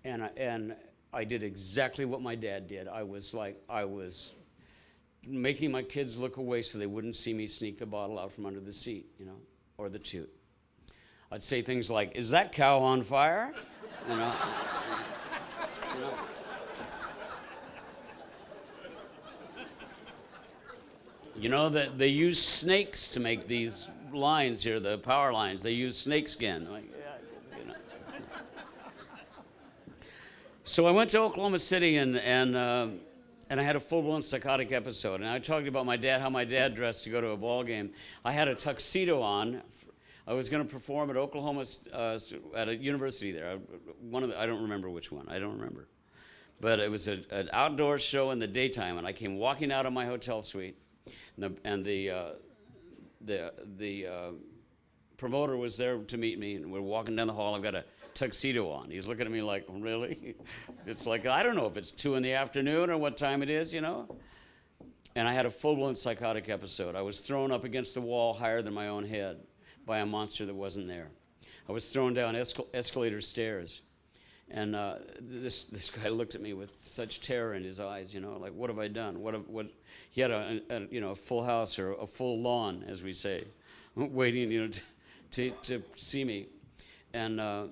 And I did exactly what my dad did. I was making my kids look away so they wouldn't see me sneak the bottle out from under the seat, you know, or the toot. I'd say things like, "Is that cow on fire?" You know. You know that they use snakes to make these lines here, the power lines. They use snake skin. Like, yeah, you know. So I went to Oklahoma City, and I had a full-blown psychotic episode. And I talked about my dad, how my dad dressed to go to a ball game. I had a tuxedo on. I was going to perform at Oklahoma, at a university there. I don't remember which one. I don't remember. But it was an outdoor show in the daytime, and I came walking out of my hotel suite, and the promoter was there to meet me, and we're walking down the hall. I've got a tuxedo on. He's looking at me like, really? It's like, I don't know if it's 2 p.m. or what time it is, you know? And I had a full-blown psychotic episode. I was thrown up against the wall higher than my own head by a monster that wasn't there. I was thrown down escalator stairs. And this guy looked at me with such terror in his eyes, you know, like, what have I done? He had a full house, or a full lawn, as we say, waiting, you know, to see me. And I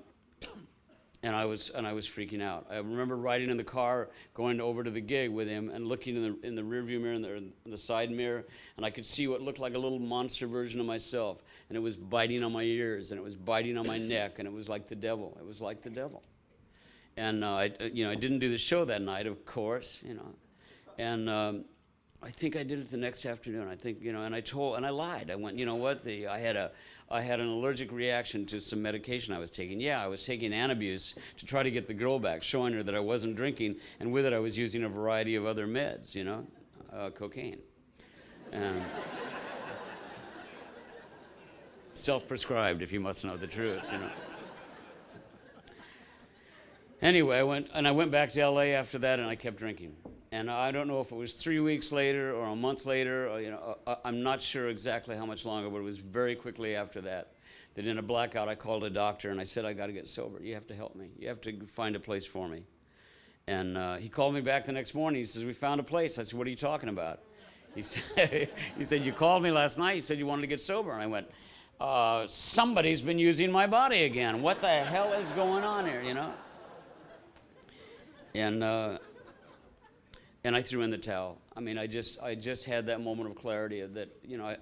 was freaking out. I remember riding in the car, going over to the gig with him, and looking in the rearview mirror, in the side mirror, and I could see what looked like a little monster version of myself, and it was biting on my ears, and it was biting on my neck, and it was like the devil. It was like the devil. And I didn't do the show that night, of course, you know, and I think I did it the next afternoon. I think, you know, and I lied. I went, you know what? I had an allergic reaction to some medication I was taking. Yeah, I was taking Antabuse to try to get the girl back, showing her that I wasn't drinking, and with it I was using a variety of other meds, you know, cocaine, and self-prescribed, if you must know the truth, you know. Anyway, I went back to LA after that, and I kept drinking. And I don't know if it was 3 weeks later or a month later, or, I'm not sure exactly how much longer, but it was very quickly after that in a blackout I called a doctor and I said, I got to get sober. You have to help me. You have to find a place for me. And he called me back the next morning. He says, we found a place. I said, what are you talking about? He said, you called me last night. You said you wanted to get sober. And I went, somebody's been using my body again. What the hell is going on here, And I threw in the towel. I mean, I just had that moment of clarity that,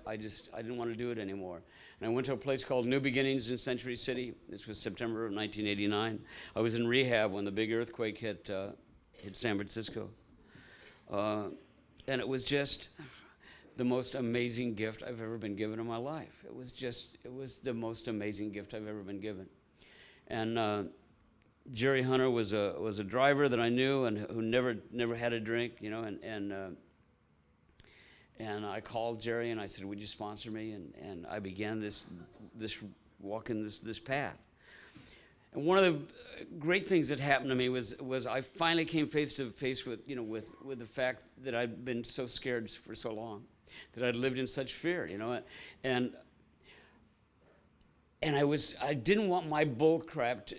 I didn't want to do it anymore. And I went to a place called New Beginnings in Century City. This was September of 1989. I was in rehab when the big earthquake hit San Francisco. And it was just the most amazing gift I've ever been given in my life. It was the most amazing gift I've ever been given. And Jerry Hunter was a driver that I knew and who never had a drink, and I called Jerry and I said, would you sponsor me? And I began this walk in this path. And one of the great things that happened to me was I finally came face to face with the fact that I'd been so scared for so long, that I'd lived in such fear, and I didn't want my bull crap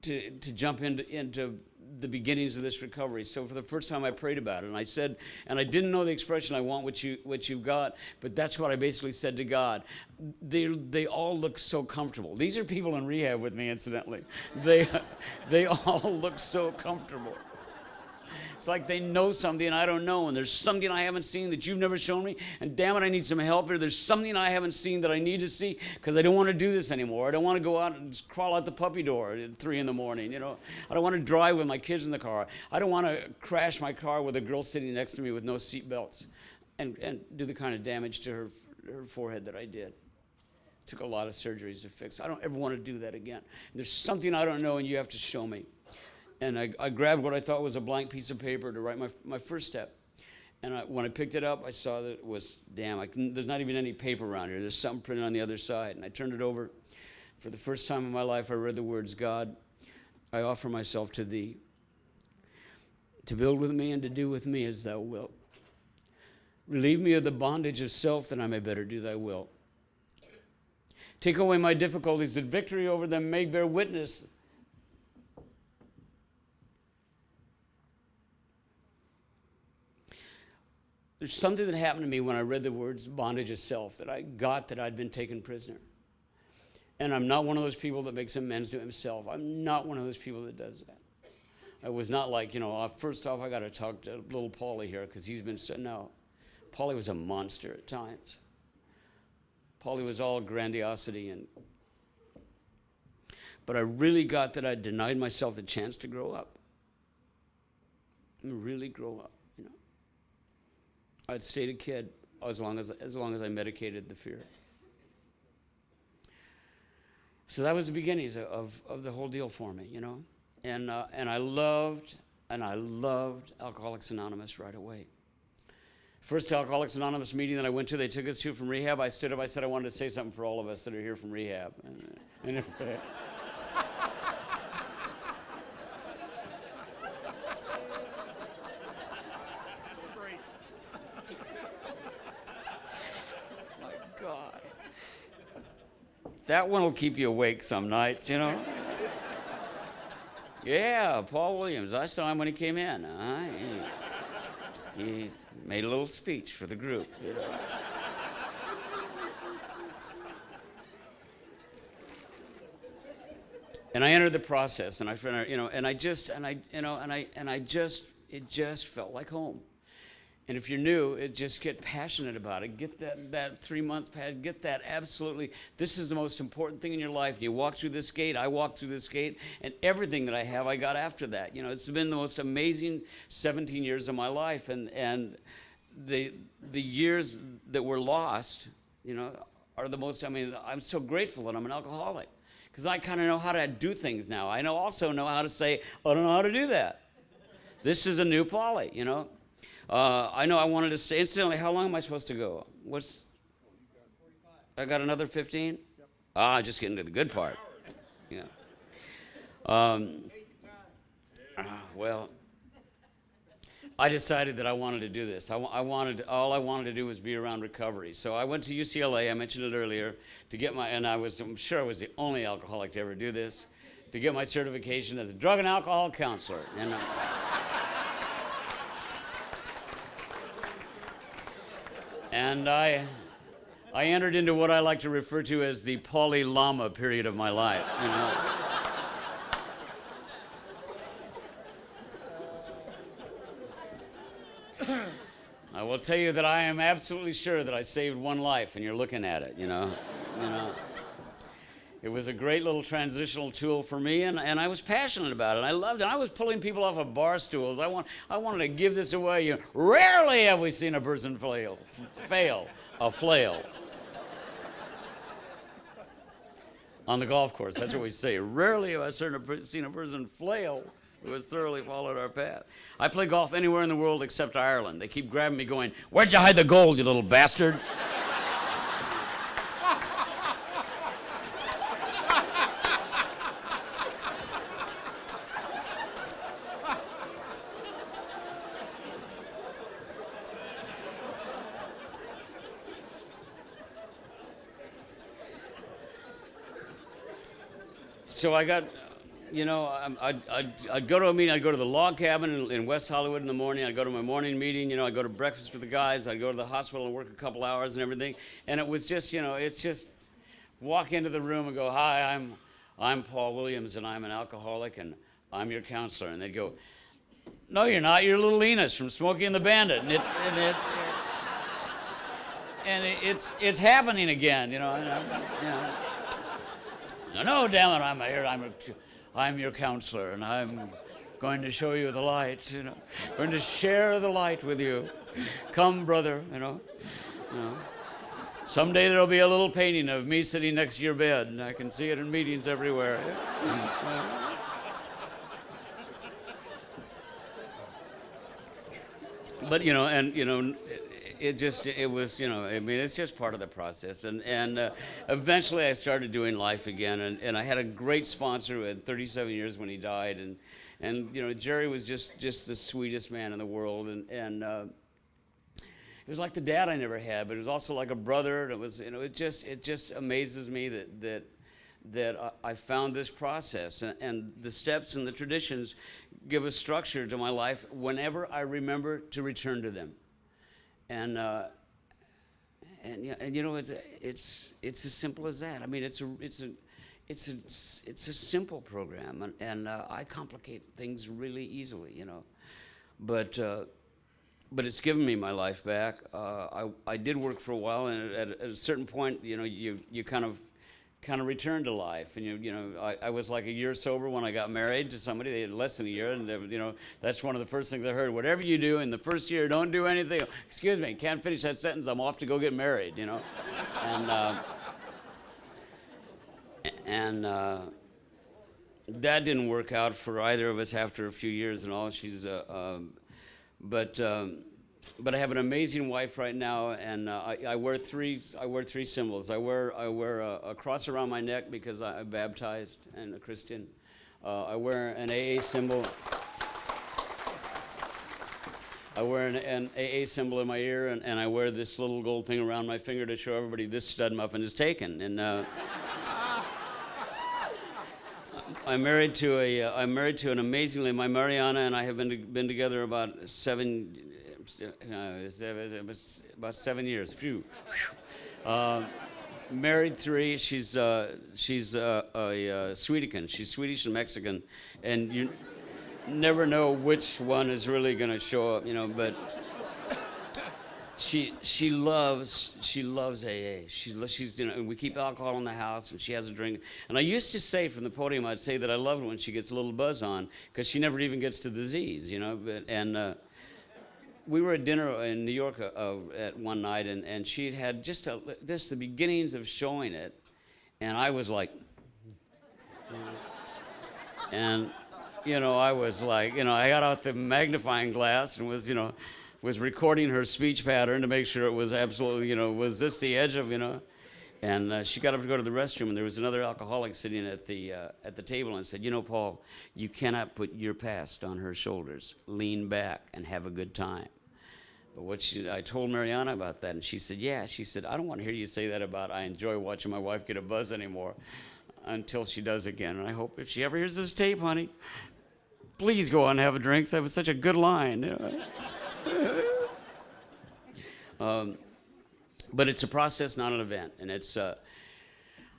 to jump into the beginnings of this recovery. So for the first time I prayed about it, and I said, and I didn't know the expression, I want what you've got, but that's what I basically said to God. They all look so comfortable. These are people in rehab with me, incidentally. They all look so comfortable. It's like they know something I don't know, and there's something I haven't seen that you've never shown me, and damn it, I need some help here. There's something I haven't seen that I need to see, because I don't want to do this anymore. I don't want to go out and just crawl out the puppy door at 3 in the morning, I don't want to drive with my kids in the car. I don't want to crash my car with a girl sitting next to me with no seat belts and do the kind of damage to her forehead that I did. Took a lot of surgeries to fix. I don't ever want to do that again. There's something I don't know, and you have to show me. And I grabbed what I thought was a blank piece of paper to write my first step. And when I picked it up, I saw that it was, there's not even any paper around here. There's something printed on the other side. And I turned it over. For the first time in my life, I read the words, God, I offer myself to thee, to build with me and to do with me as thou wilt. Relieve me of the bondage of self, that I may better do thy will. Take away my difficulties, that victory over them may bear witness. There's something that happened to me when I read the words bondage of self, that I got that I'd been taken prisoner. And I'm not one of those people that makes amends to himself. I'm not one of those people that does that. I was not like, first off, I got to talk to little Paulie here because he's been so, no. Paulie was a monster at times. Paulie was all grandiosity. But I really got that I denied myself the chance to grow up. And really grow up. I'd stayed a kid as long as I medicated the fear. So that was the beginnings of the whole deal for me, And I loved Alcoholics Anonymous right away. First Alcoholics Anonymous meeting that I went to, they took us to from rehab. I stood up, I said I wanted to say something for all of us that are here from rehab. That one will keep you awake some nights, Yeah, Paul Williams. I saw him when he came in. He made a little speech for the group, And I entered the process, and it just felt like home. And if you're new, just get passionate about it. Get that 3 months pad. Get that absolutely. This is the most important thing in your life. You walk through this gate. I walked through this gate, and everything that I have, I got after that. It's been the most amazing 17 years of my life, and the years that were lost, are the most. I'm so grateful that I'm an alcoholic, because I kind of know how to do things now. I also know how to say, I don't know how to do that. This is a new Polly, I know I wanted to stay. Incidentally, how long am I supposed to go? I got another 15? Yep. Just getting to the good part. Yeah. Well, I decided that I wanted to do this. All I wanted to do was be around recovery. So I went to UCLA, I mentioned it earlier, to get I'm sure I was the only alcoholic to ever do this, to get my certification as a drug and alcohol counselor. And I entered into what I like to refer to as the Polly Lama period of my life, I will tell you that I am absolutely sure that I saved one life, and you're looking at it, It was a great little transitional tool for me, and I was passionate about it. I loved it. I was pulling people off of bar stools. I wanted to give this away. Rarely have we seen a person fail a flail. On the golf course, that's what we say. Rarely have I seen a person flail who has thoroughly followed our path. I play golf anywhere in the world except Ireland. They keep grabbing me going, "Where'd you hide the gold, you little bastard?" So I got, I'd go to a meeting. I'd go to the log cabin in West Hollywood in the morning. I'd go to my morning meeting. I'd go to breakfast with the guys. I'd go to the hospital and work a couple hours and everything. And it was just, it's just walk into the room and go, "Hi, I'm Paul Williams, and I'm an alcoholic, and I'm your counselor." And they'd go, "No, you're not. You're little Enos from Smokey and the Bandit." And it's happening again, No, damn it, I'm here. I'm your counselor, and I'm going to show you the light. Going to share the light with you. Come, brother. Someday there'll be a little painting of me sitting next to your bed, and I can see it in meetings everywhere. But it's just part of the process. And eventually I started doing life again, and I had a great sponsor who had 37 years when he died, and Jerry was just the sweetest man in the world, and it was like the dad I never had, but it was also like a brother. And it was, it just amazes me that I found this process, and the steps and the traditions give a structure to my life whenever I remember to return to them. And it's as simple as that. I mean, it's a simple program, and I complicate things really easily, But it's given me my life back. I did work for a while, and at a certain point, you kind of returned to life. And I was like a year sober when I got married to somebody. They had less than a year, and that's one of the first things I heard. Whatever you do in the first year, don't do anything. Excuse me, can't finish that sentence. I'm off to go get married. And that didn't work out for either of us after a few years and all. But I have an amazing wife right now, and I wear three symbols. I wear a cross around my neck because I'm baptized and a Christian. I wear an AA symbol. I wear an AA symbol in my ear, and I wear this little gold thing around my finger to show everybody this stud muffin is taken. And I'm married to an amazingly, my Mariana and I have been together about 7 years. Phew. Married 3. She's a Swedican. She's Swedish and Mexican, and you never know which one is really going to show up, But she loves AA. She's we keep alcohol in the house, and she has a drink. And I used to say from the podium, I'd say that I love it when she gets a little buzz on, because she never even gets to the Z's, we were at dinner in New York at one night, and she had just the beginnings of showing it, and I was like, and I was like, I got out the magnifying glass and was recording her speech pattern to make sure it was absolutely, was this the edge of, And she got up to go to the restroom, and there was another alcoholic sitting at the table, and said, "You know, Paul, you cannot put your past on her shoulders. Lean back and have a good time." But I told Mariana about that, and she said, "Yeah." She said, "I don't want to hear you say that about I enjoy watching my wife get a buzz anymore," until she does again. And I hope if she ever hears this tape, honey, please go on and have a drink. That was such a good line. But it's a process, not an event. And it's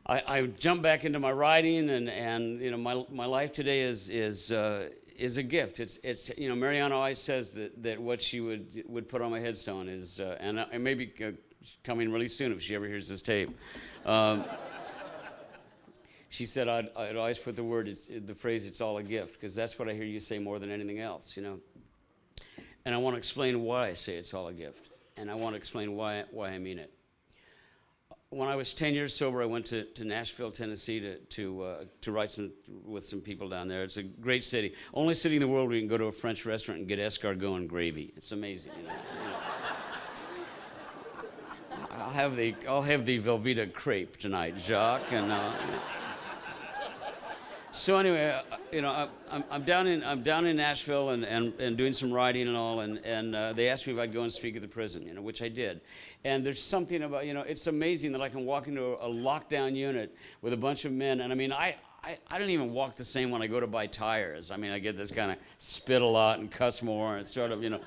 I jump back into my writing, and you know, my life today is a gift. It's you know, Mariana always says that what she would put on my headstone is and it may be coming really soon if she ever hears this tape. She said I'd always put the phrase "it's all a gift," because that's what I hear you say more than anything else, you know. And I want to explain why I say it's all a gift, and I want to explain why I mean it. When I was 10 years sober, I went to Nashville, Tennessee to write with some people down there. It's a great city. Only city in the world where you can go to a French restaurant and get escargot and gravy. It's amazing, you know. I'll have the Velveeta crepe tonight, Jacques, and. So anyway, you know, I'm down in Nashville and doing some writing and all, and they asked me if I'd go and speak at the prison, you know, which I did. And there's something about, you know, it's amazing that I can walk into a lockdown unit with a bunch of men, and I mean, I don't even walk the same when I go to buy tires. I mean, I get this kind of spit a lot and cuss more, and sort of, you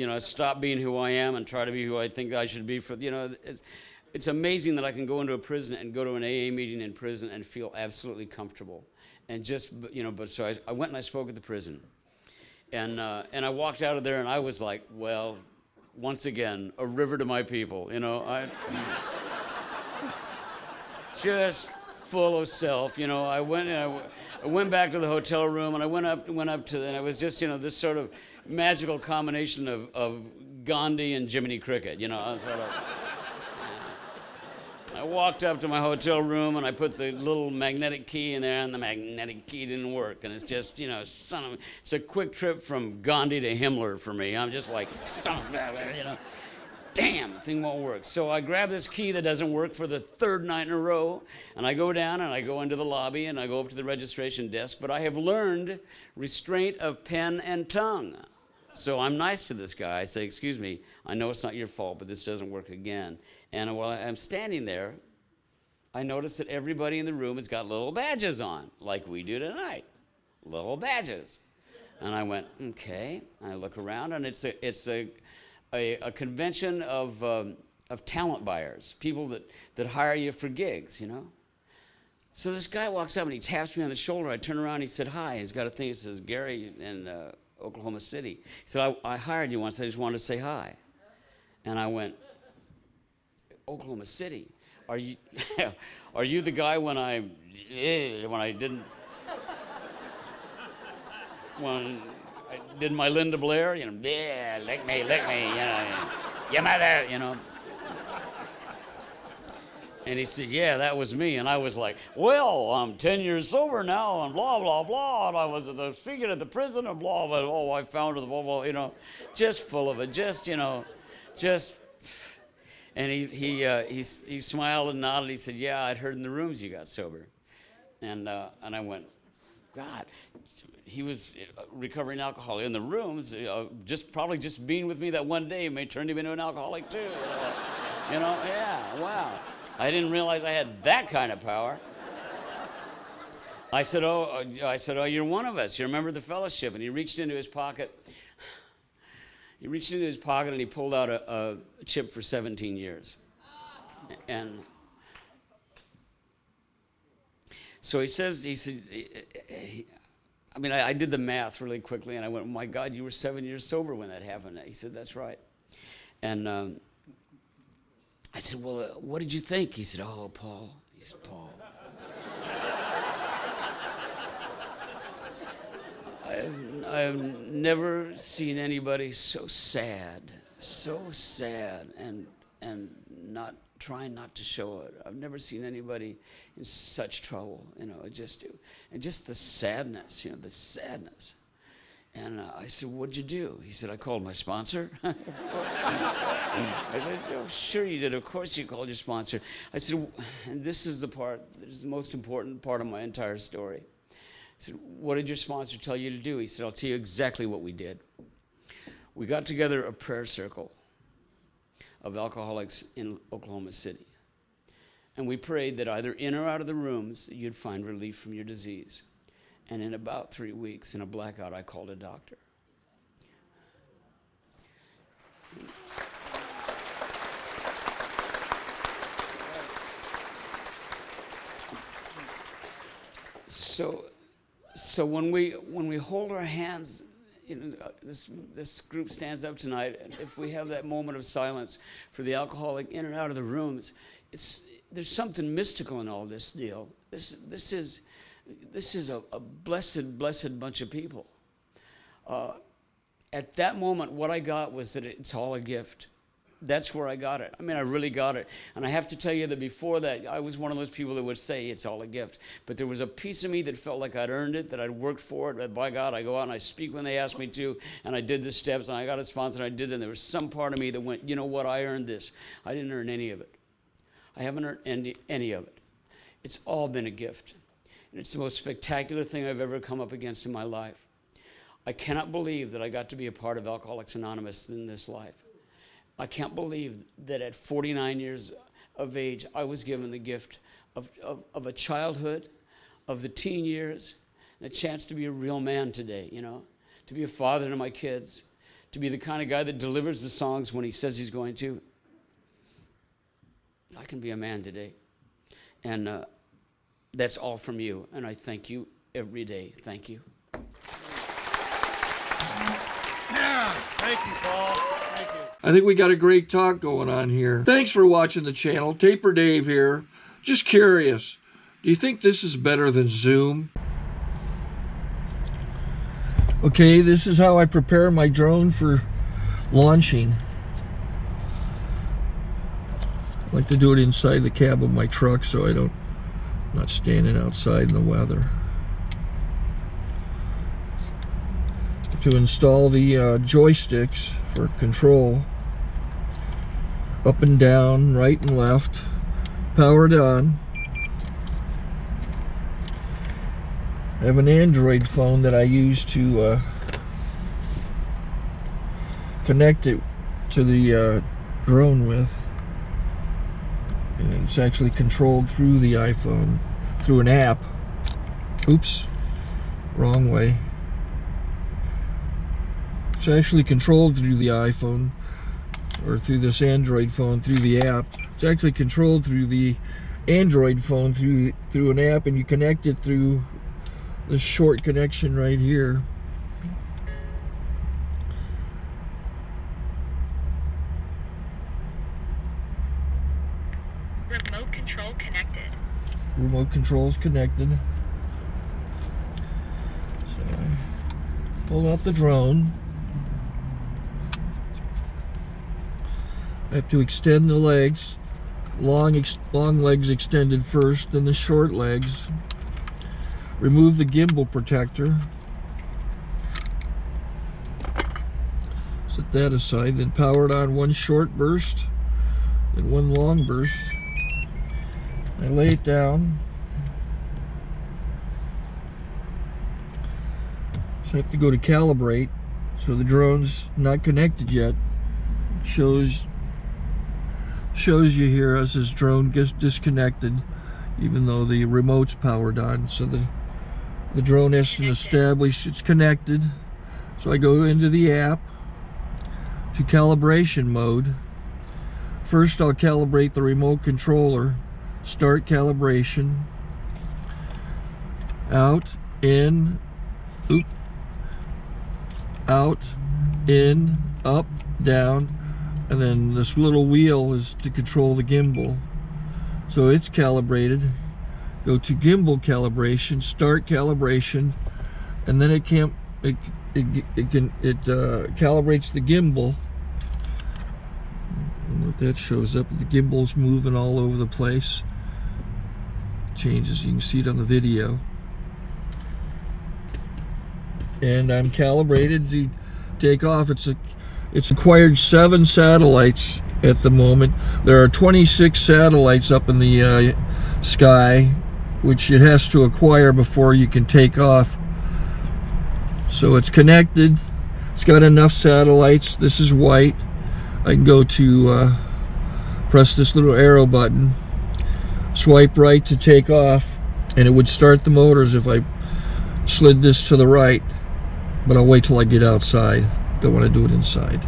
know, stop being who I am and try to be who I think I should be for, you know. It's amazing that I can go into a prison and go to an AA meeting in prison and feel absolutely comfortable. And just, you know, but so I went and I spoke at the prison. And I walked out of there and I was like, well, once again, a river to my people, you know. Just full of self, you know. I went back to the hotel room, and I went up to, and it was just, you know, this sort of magical combination of Gandhi and Jiminy Cricket, you know. I walked up to my hotel room and I put the little magnetic key in there, and the magnetic key didn't work. And it's just, you know, it's a quick trip from Gandhi to Himmler for me. I'm just like, you know, damn, the thing won't work. So I grab this key that doesn't work for the third night in a row, and I go down and I go into the lobby and I go up to the registration desk. But I have learned restraint of pen and tongue. So I'm nice to this guy. I say, "Excuse me, I know it's not your fault, but this doesn't work again." And while I'm standing there, I notice that everybody in the room has got little badges on, like we do tonight, little badges. And I went, okay. And I look around, and it's a convention of talent buyers, people that hire you for gigs, you know. So this guy walks up and he taps me on the shoulder. I turn around and he said, "Hi." He's got a thing that says, "Gary," and Oklahoma City. He said, I hired you once. I just wanted to say hi. And I went, "Oklahoma City? Are you are you the guy when I did my Linda Blair, you know, yeah, lick me, you know, your mother, you know." And he said, "Yeah, that was me." And I was like, "Well, I'm 10 years sober now, and blah, blah, blah. And I was speaking at the prison, and blah, blah, oh, I found it, blah, blah, you know, just full of it, just, you know, just." And he smiled and nodded. He said, "Yeah, I'd heard in the rooms you got sober." And I went, God, he was a recovering alcoholic in the rooms. Probably just being with me that one day may turn him into an alcoholic too. You know, yeah, wow. I didn't realize I had that kind of power. I said, oh, you're one of us. You remember the fellowship?" And he reached into his pocket. He reached into his pocket and he pulled out a chip for 17 years. And so he said, I did the math really quickly, and I went, "Oh my God, you were 7 years sober when that happened." He said, "That's right." And I said, "Well, what did you think?" He said, "Oh, Paul." He said, "Paul, I've never seen anybody so sad, and not trying not to show it. I've never seen anybody in such trouble, you know, just the sadness, you know, the sadness." And I said, what'd you do? He said, I called my sponsor. I said, oh, sure you did. Of course you called your sponsor. I said, and this is the most important part of my entire story. I said, what did your sponsor tell you to do? He said, I'll tell you exactly what we did. We got together a prayer circle of alcoholics in Oklahoma City. And we prayed that either in or out of the rooms, you'd find relief from your disease. And in about 3 weeks, in a blackout, I called a doctor. So when we hold our hands, this group stands up tonight, and if we have that moment of silence for the alcoholic in and out of the rooms, there's something mystical in all this deal. This is a blessed bunch of people. At that moment, what I got was that it's all a gift. That's where I got it. I mean, I really got it. And I have to tell you that before that, I was one of those people that would say it's all a gift. But there was a piece of me that felt like I'd earned it, that I'd worked for it. That by God, I go out and I speak when they ask me to, and I did the steps, and I got a sponsor, and I did it. And there was some part of me that went, you know what, I earned this. I didn't earn any of it. I haven't earned any of it. It's all been a gift. And it's the most spectacular thing I've ever come up against in my life. I cannot believe that I got to be a part of Alcoholics Anonymous in this life. I can't believe that at 49 years of age, I was given the gift of a childhood, of the teen years, and a chance to be a real man today, to be a father to my kids, to be the kind of guy that delivers the songs when he says he's going to. I can be a man today. And that's all from you, and I thank you every day. Thank you. Yeah, thank you, Paul. Thank you. I think we got a great talk going on here. Thanks for watching the channel. Taper Dave here. Just curious, do you think this is better than Zoom? Okay, this is how I prepare my drone for launching. I like to do it inside the cab of my truck so I'm not standing outside in the weather. To install the joysticks for control, up and down, right and left, powered on. I have an Android phone that I use to connect it to the drone with. And it's actually controlled through the iPhone, through an app. Oops, wrong way. It's actually controlled through the iPhone, or through this Android phone, through the app. It's actually controlled through the Android phone, through an app, and you connect it through this short connection right here. Remote control connected. Remote control's connected. So I pull out the drone. I have to extend the legs. Long legs extended first, then the short legs. Remove the gimbal protector. Set that aside, then power it on one short burst, then one long burst. I lay it down. So I have to go to calibrate. So the drone's not connected yet. It shows you here as this drone gets disconnected, even though the remote's powered on. So the drone has to establish it's connected. So I go into the app to calibration mode. First I'll calibrate the remote controller. Start calibration. Out, in, out, in, up, down, and then this little wheel is to control the gimbal. So it's calibrated. Go to gimbal calibration, start calibration, and then it calibrates the gimbal. And if that shows up, the gimbal's moving all over the place. Changes, you can see it on the video. and I'm calibrated to take off. It's acquired 7 satellites at the moment. There are 26 satellites up in the sky, which it has to acquire before you can take off. So it's connected. It's got enough satellites. This is white. I can go to press this little arrow button, swipe right to take off, and it would start the motors if I slid this to the right, but I'll wait till I get outside. Don't want to do it inside.